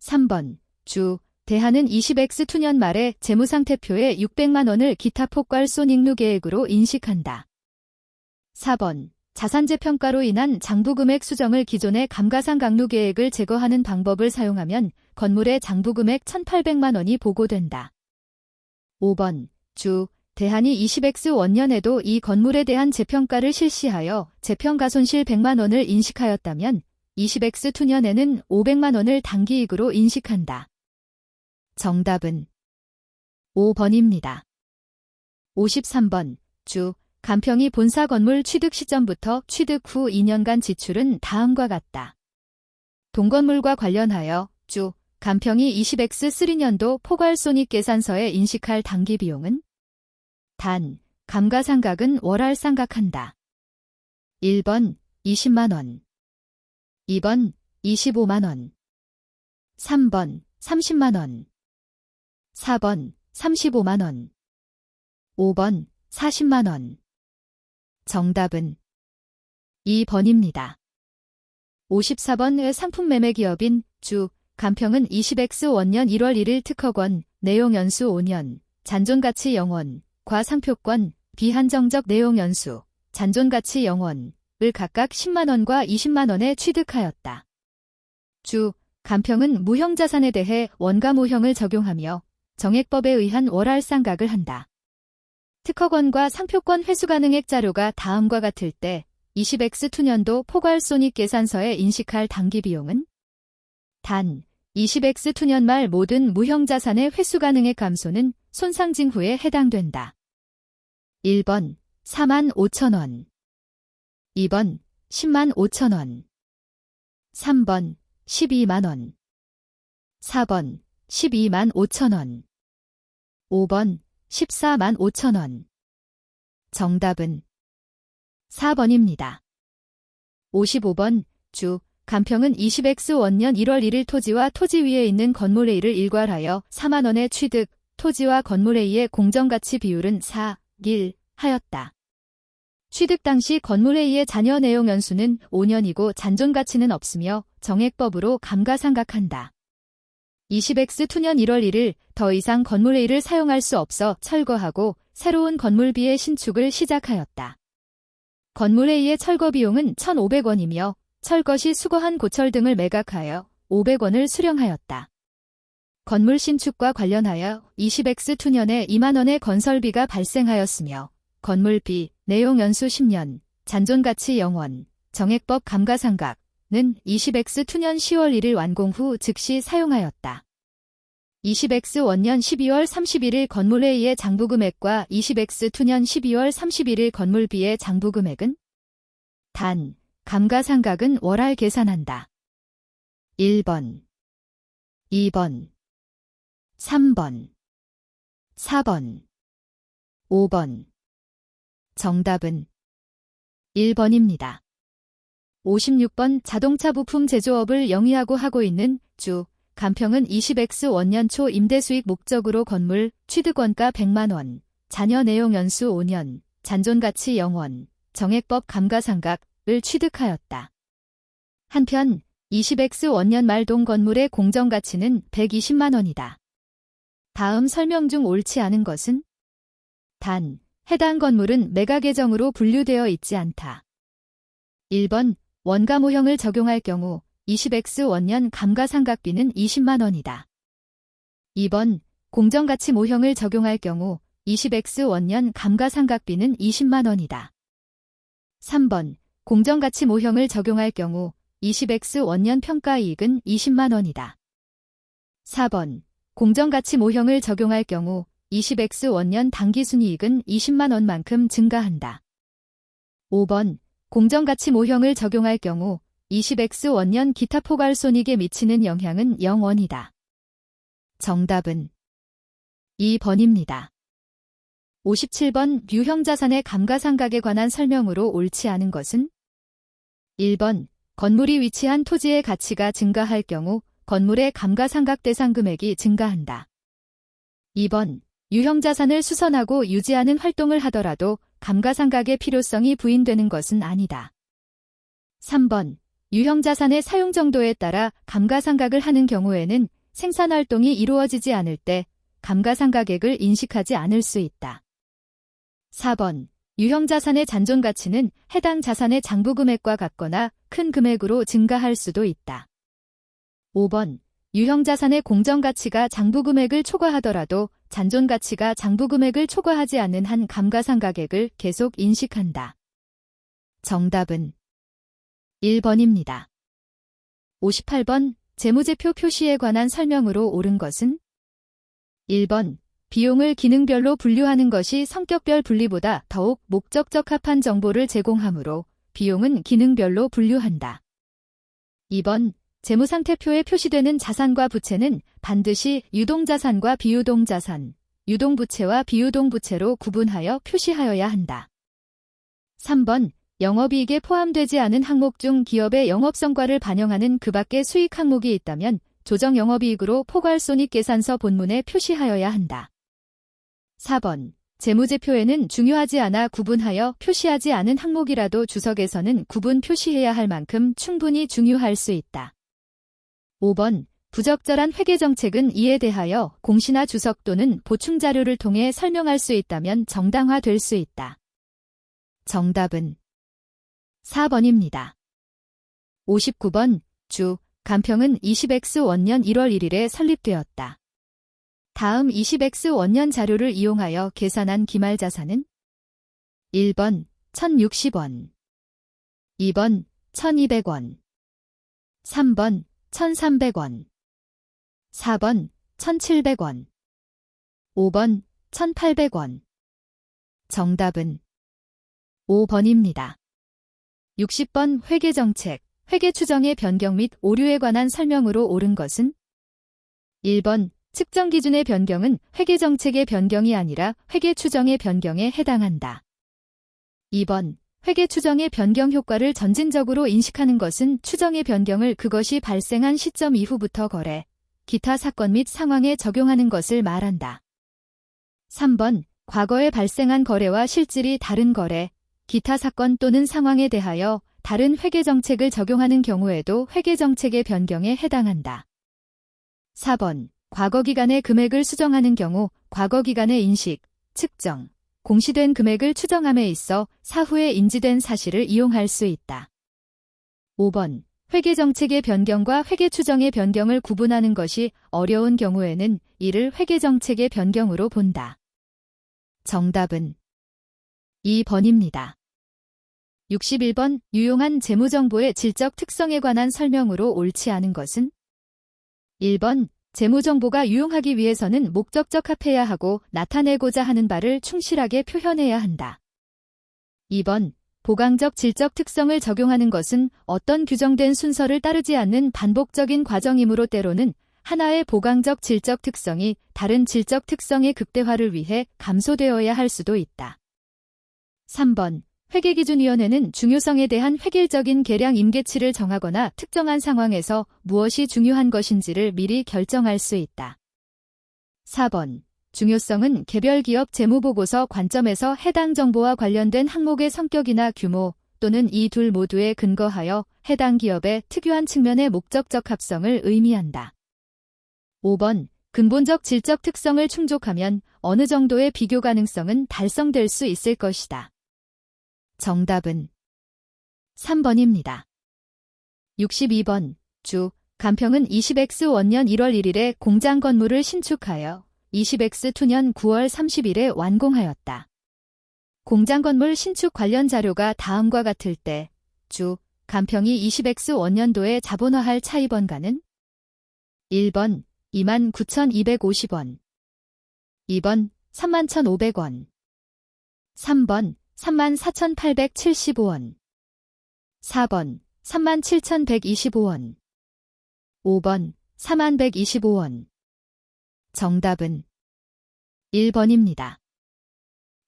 3번, 주 대한은 20X2년 말에 재무상태표에 600만원을 기타 포괄손익루 계획으로 인식한다. 4번, 자산재평가로 인한 장부금액 수정을 기존의 감가상각루 계획을 제거하는 방법을 사용하면 건물의 장부금액 1,800만원이 보고된다. 5번, 주 대한이 20X 원년에도 이 건물에 대한 재평가를 실시하여 재평가손실 100만원을 인식하였다면 20X2년에는 500만원을 당기이익으로 인식한다. 정답은 5번입니다. 53번 주 간평이 본사 건물 취득 시점부터 취득 후 2년간 지출은 다음과 같다. 동건물과 관련하여 주 간평이 20X 3년도 포괄손익계산서에 인식할 당기 비용은 단, 감가상각은 월할 상각한다. 1번 20만원, 2번 25만원, 3번 30만원, 4번 35만원, 5번 40만원. 정답은 2번입니다. 54번 상품매매기업인 주 간평은 20X 원년 1월 1일 특허권, 내용 연수 5년, 잔존가치 0원, 과상표권, 비한정적 내용 연수, 잔존가치 0원, 을 각각 10만원과 20만원에 취득하였다. 주, 간평은 무형자산에 대해 원가모형을 적용하며 정액법에 의한 월할상각을 한다. 특허권과 상표권 회수가능액 자료가 다음과 같을 때 20X2년도 포괄손익계산서에 인식할 당기비용은 단 20X2년 말 모든 무형자산의 회수가능액 감소는 손상징 후에 해당된다. 1번 45,000원 2번 105,000원 3번 120,000원 4번 125,000원 5번 145,000원 정답은 4번입니다. 55번 주, 간평은 20X1년 1월 1일 토지와 토지 위에 있는 건물 A를 일괄하여 4만원에 취득, 토지와 건물 A의 공정가치 비율은 4, 1 하였다. 취득 당시 건물 A의 잔여 내용 연수는 5년이고 잔존가치는 없으며 정액법으로 감가상각한다. 20X2년 1월 1일 더 이상 건물 A를 사용할 수 없어 철거하고 새로운 건물 B의 신축을 시작하였다. 건물 A의 철거 비용은 1,500원이며 철거 시 수거한 고철 등을 매각하여 500원을 수령하였다. 건물 신축과 관련하여 20X2년에 2만원의 건설비가 발생하였으며 건물 B 내용 연수 10년, 잔존가치 0원, 정액법 감가상각은 20X2년 10월 1일 완공 후 즉시 사용하였다. 20X1년 12월 31일 건물 A의 장부금액과 20X2년 12월 31일 건물 B의 장부금액은 단, 감가상각은 월할 계산한다. 1번, 2번, 3번, 4번, 5번 정답은 1번입니다. 56번 자동차 부품 제조업을 영위하고 하고 있는 주, 간평은 20X1년 초 임대수익 목적으로 건물 취득원가 100만원, 잔여 내용 연수 5년, 잔존가치 0원, 정액법 감가상각을 취득하였다. 한편 20X1년 말 동 건물의 공정가치는 120만원이다. 다음 설명 중 옳지 않은 것은 단, 해당 건물은 매각예정으로 분류되어 있지 않다. 1번 원가모형을 적용할 경우 20X1년 감가상각비는 20만원이다. 2번 공정가치 모형을 적용할 경우 20X1년 감가상각비는 20만원이다. 3번 공정가치 모형을 적용할 경우 20X1년 평가이익은 20만원이다. 4번 공정가치 모형을 적용할 경우 20X1년 당기순이익은 20만원만큼 증가한다. 5번 공정가치 모형을 적용할 경우 20X1년 기타 포괄손익에 미치는 영향은 0원이다. 정답은 2번입니다. 57번 유형자산의 감가상각에 관한 설명으로 옳지 않은 것은 1번 건물이 위치한 토지의 가치가 증가할 경우 건물의 감가상각 대상 금액이 증가한다. 2번 유형자산을 수선하고 유지하는 활동을 하더라도 감가상각의 필요성이 부인되는 것은 아니다. 3번 유형자산의 사용 정도에 따라 감가상각을 하는 경우에는 생산활동이 이루어지지 않을 때 감가상각액을 인식하지 않을 수 있다. 4번 유형자산의 잔존가치는 해당 자산의 장부금액과 같거나 큰 금액으로 증가할 수도 있다. 5번 유형자산의 공정가치가 장부금액을 초과하더라도 잔존가치가 장부금액을 초과하지 않는 한 감가상각액을 계속 인식한다. 정답은 1번입니다. 58번 재무제표 표시에 관한 설명으로 옳은 것은 1번 비용을 기능별로 분류하는 것이 성격별 분리보다 더욱 목적적합한 정보를 제공하므로 비용은 기능별로 분류한다. 2번 재무상태표에 표시되는 자산과 부채는 반드시 유동자산과 비유동자산, 유동부채와 비유동부채로 구분하여 표시하여야 한다. 3번 영업이익에 포함되지 않은 항목 중 기업의 영업성과를 반영하는 그 밖의 수익 항목이 있다면 조정영업이익으로 포괄손익계산서 본문에 표시하여야 한다. 4번 재무제표에는 중요하지 않아 구분하여 표시하지 않은 항목이라도 주석에서는 구분 표시해야 할 만큼 충분히 중요할 수 있다. 5번 부적절한 회계정책은 이에 대하여 공시나 주석 또는 보충자료를 통해 설명할 수 있다면 정당화될 수 있다. 정답은 4번입니다. 59번 주 간평은 20X 원년 1월 1일에 설립되었다. 다음 20X 원년 자료를 이용하여 계산한 기말자산은 1번 1060원, 2번 1200원, 3번 1300원, 4번 1700원, 5번 1800원. 정답은 5번입니다. 60번 회계정책, 회계추정의 변경 및 오류에 관한 설명으로 옳은 것은 1번 측정기준의 변경은 회계정책의 변경이 아니라 회계추정의 변경에 해당한다. 2번 회계추정의 변경 효과를 점진적으로 인식하는 것은 추정의 변경을 그것이 발생한 시점 이후부터 거래, 기타 사건 및 상황에 적용하는 것을 말한다. 3번 과거에 발생한 거래와 실질이 다른 거래, 기타 사건 또는 상황에 대하여 다른 회계정책을 적용하는 경우에도 회계정책의 변경에 해당한다. 4번 과거 기간의 금액을 수정하는 경우 과거 기간의 인식, 측정, 공시된 금액을 추정함에 있어 사후에 인지된 사실을 이용할 수 있다. 5번 회계정책의 변경과 회계추정의 변경을 구분하는 것이 어려운 경우에는 이를 회계정책의 변경으로 본다. 정답은 2번입니다. 61번 유용한 재무정보의 질적 특성에 관한 설명으로 옳지 않은 것은 1번 재무정보가 유용하기 위해서는 목적적합해야 하고 나타내고자 하는 바를 충실하게 표현해야 한다. 2번 보강적 질적 특성을 적용하는 것은 어떤 규정된 순서를 따르지 않는 반복적인 과정이므로 때로는 하나의 보강적 질적 특성이 다른 질적 특성의 극대화를 위해 감소되어야 할 수도 있다. 3번 회계기준위원회는 중요성에 대한 획일적인 계량 임계치를 정하거나 특정한 상황에서 무엇이 중요한 것인지를 미리 결정할 수 있다. 4번 중요성은 개별 기업 재무보고서 관점에서 해당 정보와 관련된 항목의 성격이나 규모 또는 이 둘 모두에 근거하여 해당 기업의 특유한 측면의 목적적 합성을 의미한다. 5번 근본적 질적 특성을 충족하면 어느 정도의 비교 가능성은 달성될 수 있을 것이다. 정답은 3번입니다. 62번 주 간평은 20X 원년 1월 1일에 공장 건물을 신축하여 20X 투년 9월 30일에 완공하였다. 공장 건물 신축 관련 자료가 다음과 같을 때 주 간평이 20X 원년도에 자본화할 차입원가는 1번 29,250원, 2번 31,500원, 3번 34,875원, 4번 37,125원, 5번 41,125원. 정답은 1번입니다.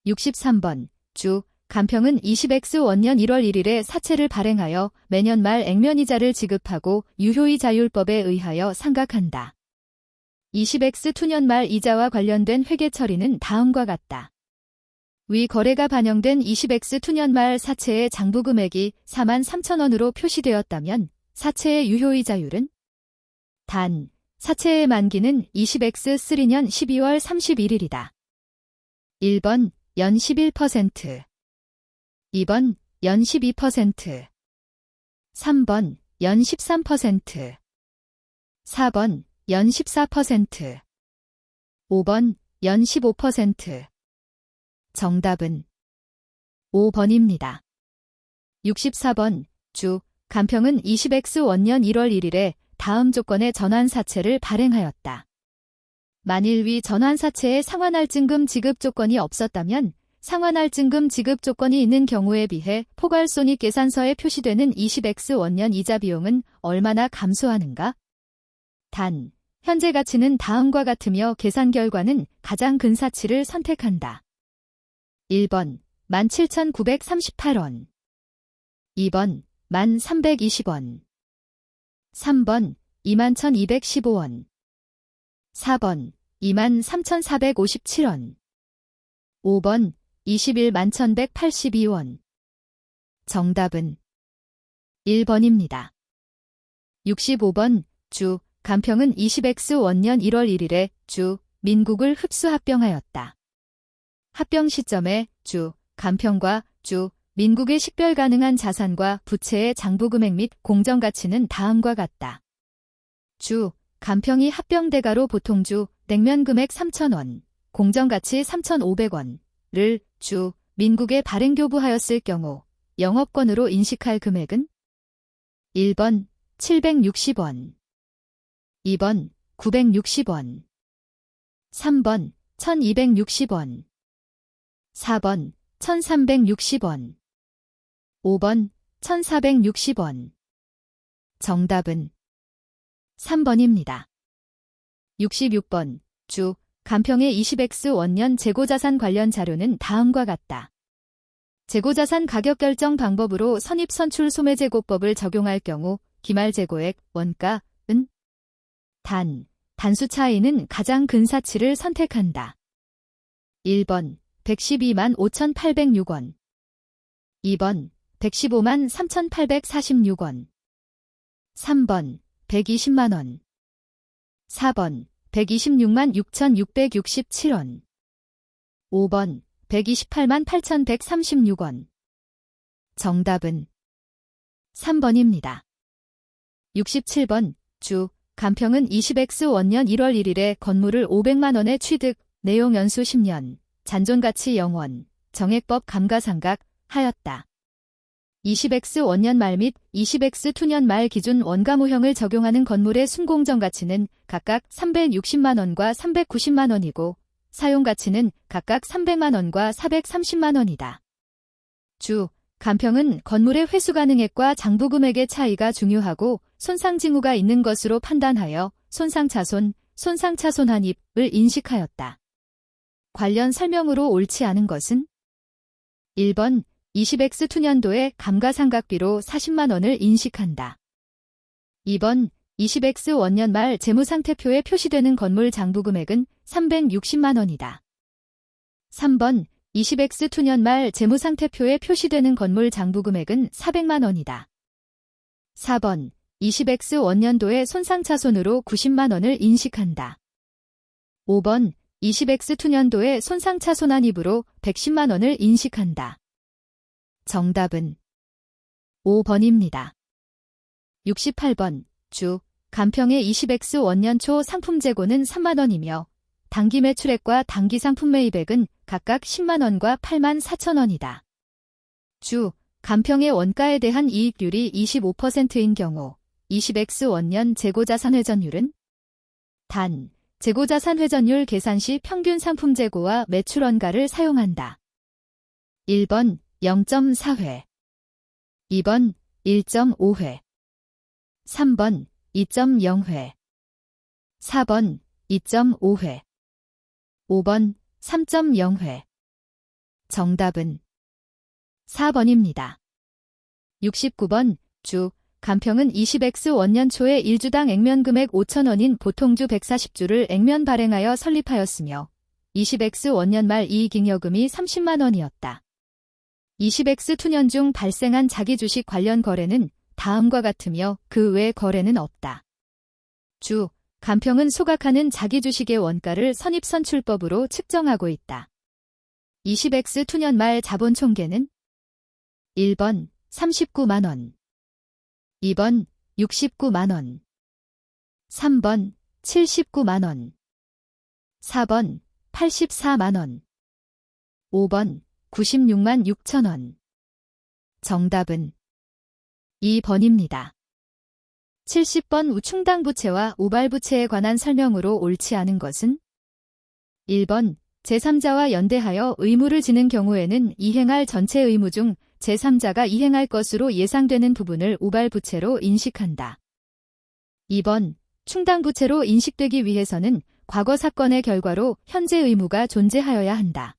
63번 주 간평은 20X 원년 1월 1일에 사채를 발행하여 매년 말 액면이자를 지급하고 유효이자율법에 의하여 상각한다. 20X 투년 말 이자와 관련된 회계 처리는 다음과 같다. 위 거래가 반영된 20X 투년 말 사채의 장부 금액이 43,000원으로 표시되었다면 사채의 유효이자율은 단, 사채의 만기는 20X 3년 12월 31일이다. 1번 연 11%, 2번 연 12%, 3번 연 13%, 4번 연 14%, 5번 연 15%. 정답은 5번입니다. 64번 주 간평은 20X 원년 1월 1일에 다음 조건의 전환사채를 발행하였다. 만일 위 전환사채에 상환할증금 지급 조건이 없었다면 상환할증금 지급 조건이 있는 경우에 비해 포괄손익계산서에 표시되는 20X 원년 이자 비용은 얼마나 감소하는가? 단, 현재 가치는 다음과 같으며 계산 결과는 가장 근 사치를 선택한다. 1번 17,938원, 2번 1,320원, 3번 21,215원, 4번 23,457원, 5번 211,182원. 정답은 1번입니다. 65번 주 간평은 20X 원년 1월 1일에 주 민국을 흡수 합병하였다. 합병 시점에 주 간평과 주 민국의 식별 가능한 자산과 부채의 장부금액 및 공정가치는 다음과 같다. 주, 간평이 합병대가로 보통주, 냉면 금액 3,000원, 공정가치 3,500원을 주, 민국에 발행교부하였을 경우 영업권으로 인식할 금액은 1번 760원, 2번 960원, 3번 1260원, 4번 1360원, 5번 1460원. 정답은 3번입니다. 66번 주, 간평의 20X 원년 재고자산 관련 자료는 다음과 같다. 재고자산 가격 결정 방법으로 선입선출 소매재고법을 적용할 경우 기말재고액, 원가은 단수 차이는 가장 근 사치를 선택한다. 1번 112만 5,806원, 2번 115만 3,846원, 3번 120만원, 4번 126만 6,667원, 5번 128만 8,136원. 정답은 3번입니다. 67번 주, 간평은 20X 원년 1월 1일에 건물을 500만원에 취득, 내용 연수 10년, 잔존가치 0원, 정액법 감가상각 하였다. 20X 원년 말 및 20X 투년 말 기준 원가모형을 적용하는 건물의 순공정가치는 각각 360만원과 390만원이고 사용가치는 각각 300만원과 430만원이다. 주, 간평은 건물의 회수가능액과 장부금액의 차이가 중요하고 손상징후가 있는 것으로 판단하여 손상차손, 손상차손환입을 인식하였다. 관련 설명으로 옳지 않은 것은 1번 20X 투년도에 감가상각비로 40만원을 인식한다. 2번 20X 원년 말 재무상태표에 표시되는 건물 장부금액은 360만원이다. 3번 20X 투년 말 재무상태표에 표시되는 건물 장부금액은 400만원이다. 4번 20X 원년도에 손상차손으로 90만원을 인식한다. 5번 20X 투년도에 손상차손환입으로 110만원을 인식한다. 정답은 5번입니다. 68번 주, 간평의 20X 원년 초 상품 재고는 3만원이며 단기 매출액과 단기 상품 매입액은 각각 10만원과 8만 4천원이다. 주, 간평의 원가에 대한 이익률이 25%인 경우 20X 원년 재고자산 회전율은 재고자산 회전율 계산 시 평균 상품 재고와 매출 원가를 사용한다. 1번 0.4회, 2번 1.5회, 3번 2.0회, 4번 2.5회, 5번 3.0회. 정답은 4번입니다. 69번 주, 간평은 20X 원년 초에 1주당 액면 금액 5,000원인 보통주 140주를 액면 발행하여 설립하였으며 20X 원년 말 이익잉여금이 30만원이었다. 20X 투년 중 발생한 자기주식 관련 거래는 다음과 같으며 그 외 거래는 없다. 주, 간평은 소각하는 자기주식의 원가를 선입선출법으로 측정하고 있다. 20X 투년 말 자본 총계는 1번 39만원, 2번 69만원, 3번 79만원, 4번 84만원, 5번 96만 6천원. 정답은 2번입니다. 70번 우충당부채와 우발부채에 관한 설명으로 옳지 않은 것은 1번 제3자와 연대하여 의무를 지는 경우에는 이행할 전체 의무 중 제3자가 이행할 것으로 예상되는 부분을 우발부채로 인식한다. 2번 충당부채로 인식되기 위해서는 과거 사건의 결과로 현재 의무가 존재하여야 한다.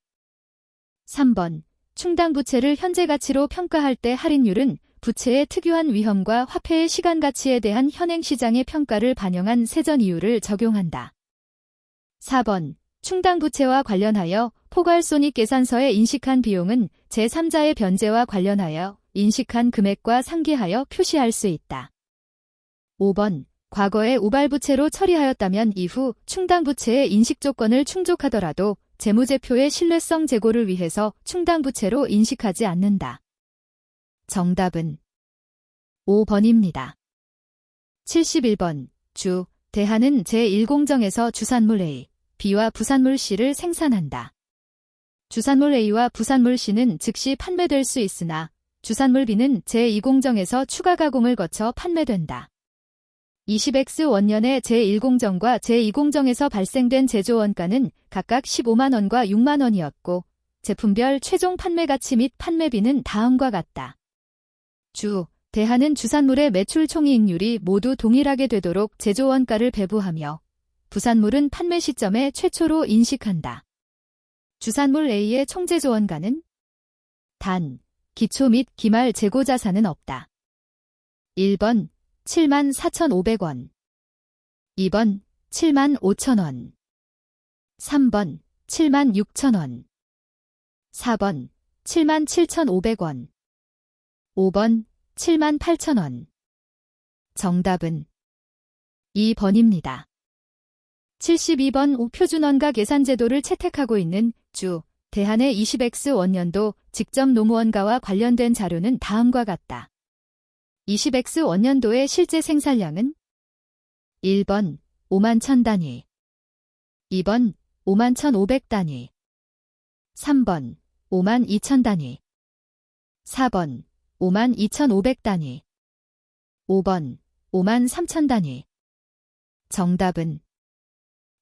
3번 충당부채를 현재 가치로 평가할 때 할인율은 부채의 특유한 위험과 화폐의 시간 가치에 대한 현행 시장의 평가를 반영한 세전 이율을 적용한다. 4번 충당부채와 관련하여 포괄손익계산서에 인식한 비용은 제3자의 변제와 관련하여 인식한 금액과 상기하여 표시할 수 있다. 5번 과거에 우발부채로 처리하였다면 이후 충당부채의 인식조건을 충족하더라도 재무제표의 신뢰성 제고를 위해서 충당부채로 인식하지 않는다. 정답은 5번입니다. 71번. 주, 대하는 제1공정에서 주산물 A, B와 부산물 C를 생산한다. 주산물 A와 부산물 C는 즉시 판매될 수 있으나 주산물 B는 제2공정에서 추가 가공을 거쳐 판매된다. 20X 원년의 제1공정과 제2공정에서 발생된 제조 원가는 각각 15만 원과 6만 원이었고 제품별 최종 판매 가치 및 판매비는 다음과 같다. 주, 대하는 주산물의 매출 총이익률이 모두 동일하게 되도록 제조 원가를 배부하며 부산물은 판매 시점에 최초로 인식한다. 주산물 A의 총제조 원가는 단, 기초 및 기말 재고 자산은 없다. 1번 74,500원 2번 75,000원 3번 76,000원 4번 77,500원 5번 78,000원 정답은 2번입니다. 72번 표준원가 계산제도를 채택하고 있는 주, 대한의 20X 원년도 직접 노무원가와 관련된 자료는 다음과 같다. 20X 원년도의 실제 생산량은 1번 5만 1000단위 2번 5만 1500단위 3번 5만 2000단위 4번 5만 2500단위 5번 5만 3000단위 정답은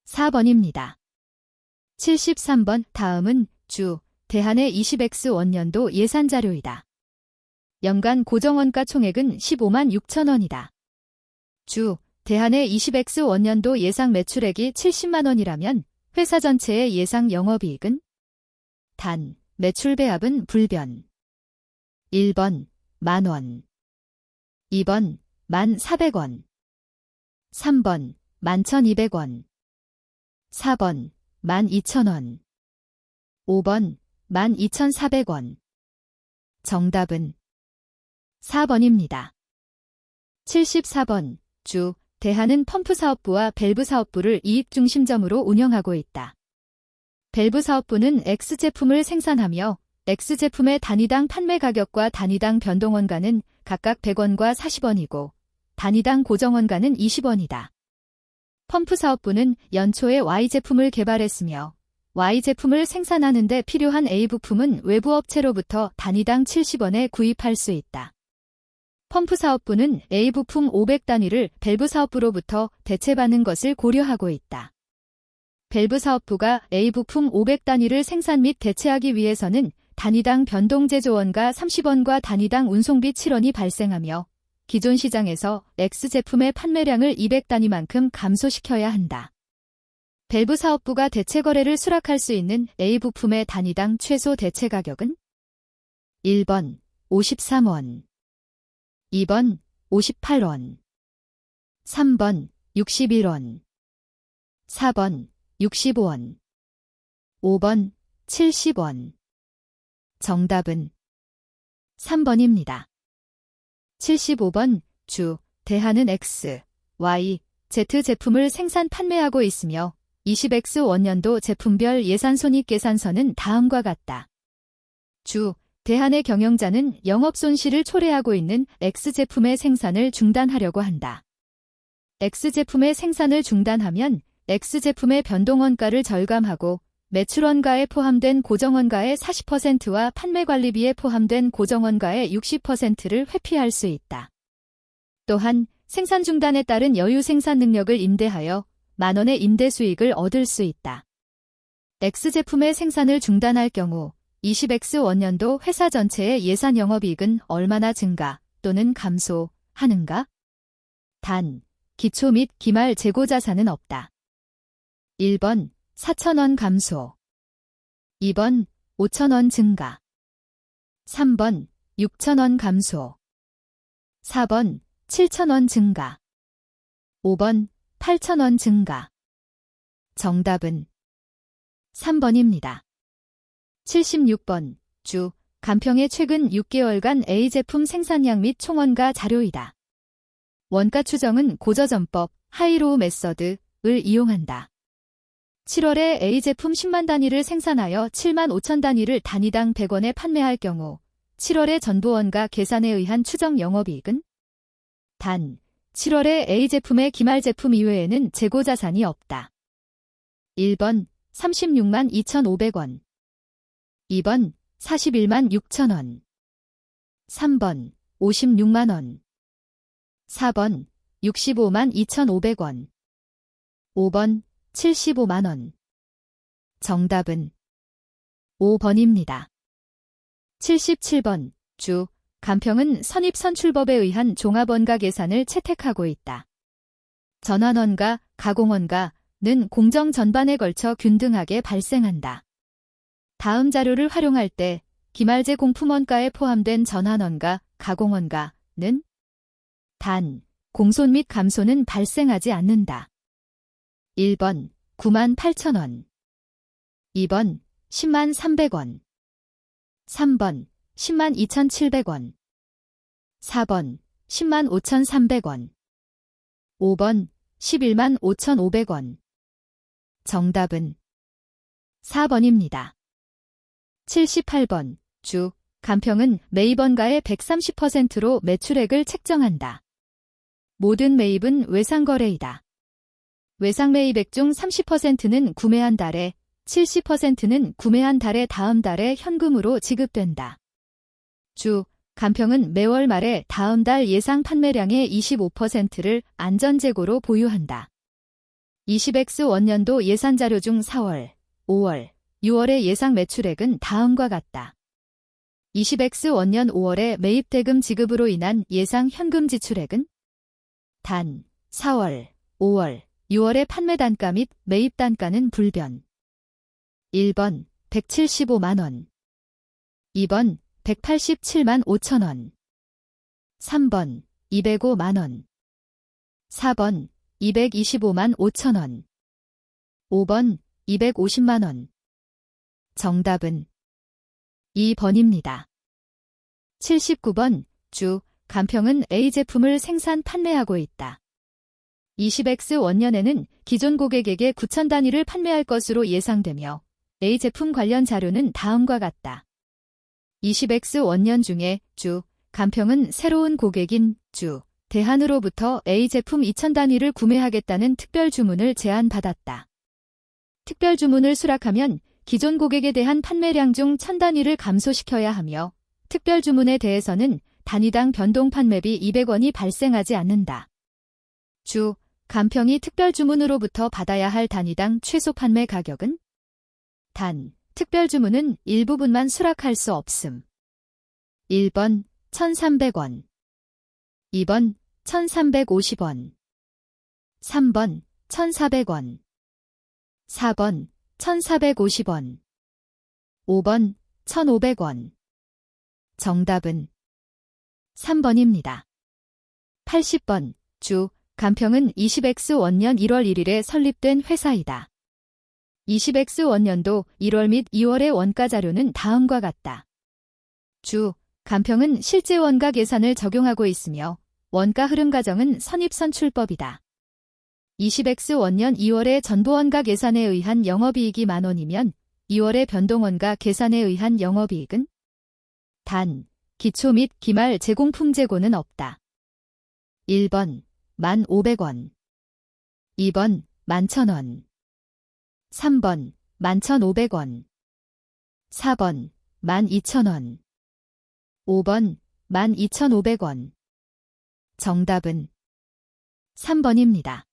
4번입니다. 73번. 다음은 주, 대한의 20X 원년도 예산자료이다. 연간 고정원가 총액은 15만 6천 원이다. 주, 대한의 20X 원년도 예상 매출액이 70만 원이라면 회사 전체의 예상 영업이익은 단, 매출 배합은 불변. 1번, 만원 2번, 1,400원 3번, 11,200원 4번, 12,000원 5번, 12,400원 정답은 4번입니다. 74번. 주, 대한은 펌프사업부와 밸브사업부를 이익중심점으로 운영하고 있다. 밸브사업부는 X제품을 생산하며 X제품의 단위당 판매 가격과 단위당 변동원가는 각각 100원과 40원이고 단위당 고정원가는 20원이다. 펌프사업부는 연초에 Y제품을 개발했으며 Y제품을 생산하는 데 필요한 A부품은 외부 업체로부터 단위당 70원에 구입할 수 있다. 펌프사업부는 A부품 500단위를 밸브사업부로부터 대체받는 것을 고려하고 있다. 밸브사업부가 A부품 500단위를 생산 및 대체하기 위해서는 단위당 변동제조원가 30원과 단위당 운송비 7원이 발생하며 기존 시장에서 X제품의 판매량을 200단위만큼 감소시켜야 한다. 밸브사업부가 대체거래를 수락할 수 있는 A부품의 단위당 최소 대체 가격은 1번 53원 2번 58원 3번 61원 4번 65원 5번 70원 정답은 3번입니다. 75번. 주, 대한은 X, Y, Z 제품을 생산 판매하고 있으며 20X 원년도 제품별 예산손익계산서는 다음과 같다. 주, 대한의 경영자는 영업손실을 초래하고 있는 X제품의 생산을 중단하려고 한다. X제품의 생산을 중단하면 X제품의 변동원가를 절감하고 매출원가에 포함된 고정원가의 40%와 판매관리비에 포함된 고정원가의 60%를 회피할 수 있다. 또한 생산 중단에 따른 여유 생산 능력을 임대하여 만원의 임대 수익을 얻을 수 있다. X제품의 생산을 중단할 경우 20X 원년도 회사 전체의 예산 영업이익은 얼마나 증가 또는 감소하는가? 단, 기초 및 기말 재고 자산은 없다. 1번 4,000원 감소 2번 5,000원 증가 3번 6,000원 감소 4번 7,000원 증가 5번 8,000원 증가 정답은 3번입니다. 76번. 주, 간평의 최근 6개월간 A제품 생산량 및 총원가 자료이다. 원가 추정은 고저점법, 하이로우 메서드를 이용한다. 7월에 A제품 10만 단위를 생산하여 7만 5천 단위를 단위당 100원에 판매할 경우 7월의 전보원가 계산에 의한 추정 영업이익은? 단, 7월의 A제품의 기말제품 이외에는 재고자산이 없다. 1번 36만 2,500원 2번 41만 6천원 3번 56만원 4번 65만 2,500원 5번 75만원 정답은 5번입니다. 77번 주 간평은 선입선출법에 의한 종합원가 계산을 채택하고 있다. 전환원가, 가공원가는 공정 전반에 걸쳐 균등하게 발생한다. 다음 자료를 활용할 때 기말제 공품원가에 포함된 전환원가, 가공원가는 단, 공손 및 감소는 발생하지 않는다. 1번 9만 8천원 2번 10만 300원 3번 10만 2,700원 4번 10만 5,300원 5번 11만 5,500원 정답은 4번입니다. 78번 주 간평은 매입원가의 130%로 매출액을 책정한다. 모든 매입은 외상거래이다. 외상매입액 중 30%는 구매한 달에, 70%는 구매한 달의 다음 달에 현금으로 지급된다. 주 간평은 매월 말에 다음 달 예상 판매량의 25%를 안전재고로 보유한다. 20X 원년도 예산자료 중 4월, 5월, 6월의 예상 매출액은 다음과 같다. 20X 원년 5월의 매입대금 지급으로 인한 예상 현금 지출액은? 단, 4월, 5월, 6월의 판매단가 및 매입단가는 불변. 1번 175만원 2번 187만 5천원 3번 205만원 4번 225만 5천원 5번 250만원 정답은 2번입니다. 79번 주 간평은 A제품을 생산 판매하고 있다. 20X 원년에는 기존 고객에게 9천 단위를 판매할 것으로 예상되며 A제품 관련 자료는 다음과 같다. 20X 원년 중에 주 간평은 새로운 고객인 주 대한으로부터 A제품 2천 단위를 구매하겠다는 특별 주문을 제안받았다. 특별 주문을 수락하면 기존 고객에 대한 판매량 중 1,000단위를 감소시켜야 하며 특별 주문에 대해서는 단위당 변동 판매비 200원이 발생하지 않는다. 주 간평이 특별 주문으로부터 받아야 할 단위당 최소 판매 가격은? 단, 특별 주문은 일부분만 수락할 수 없음. 1번 1,300원 2번 1,350원 3번 1,400원 4번 1,450원 5번 1,500원 정답은 3번입니다. 80번 주 간평은 20X 원년 1월 1일에 설립된 회사이다. 20X 원년도 1월 및 2월의 원가 자료는 다음과 같다. 주 간평은 실제 원가 계산을 적용하고 있으며 원가 흐름 과정은 선입선출법이다. 20X 원년 2월의 전보원가 계산에 의한 영업이익이 만원이면 2월의 변동원가 계산에 의한 영업이익은? 단, 기초 및 기말 제공품 재고는 없다. 1번 1,500원 2번 11,000원 3번 11,500원 4번 12,000원 5번 12,500원 정답은 3번입니다.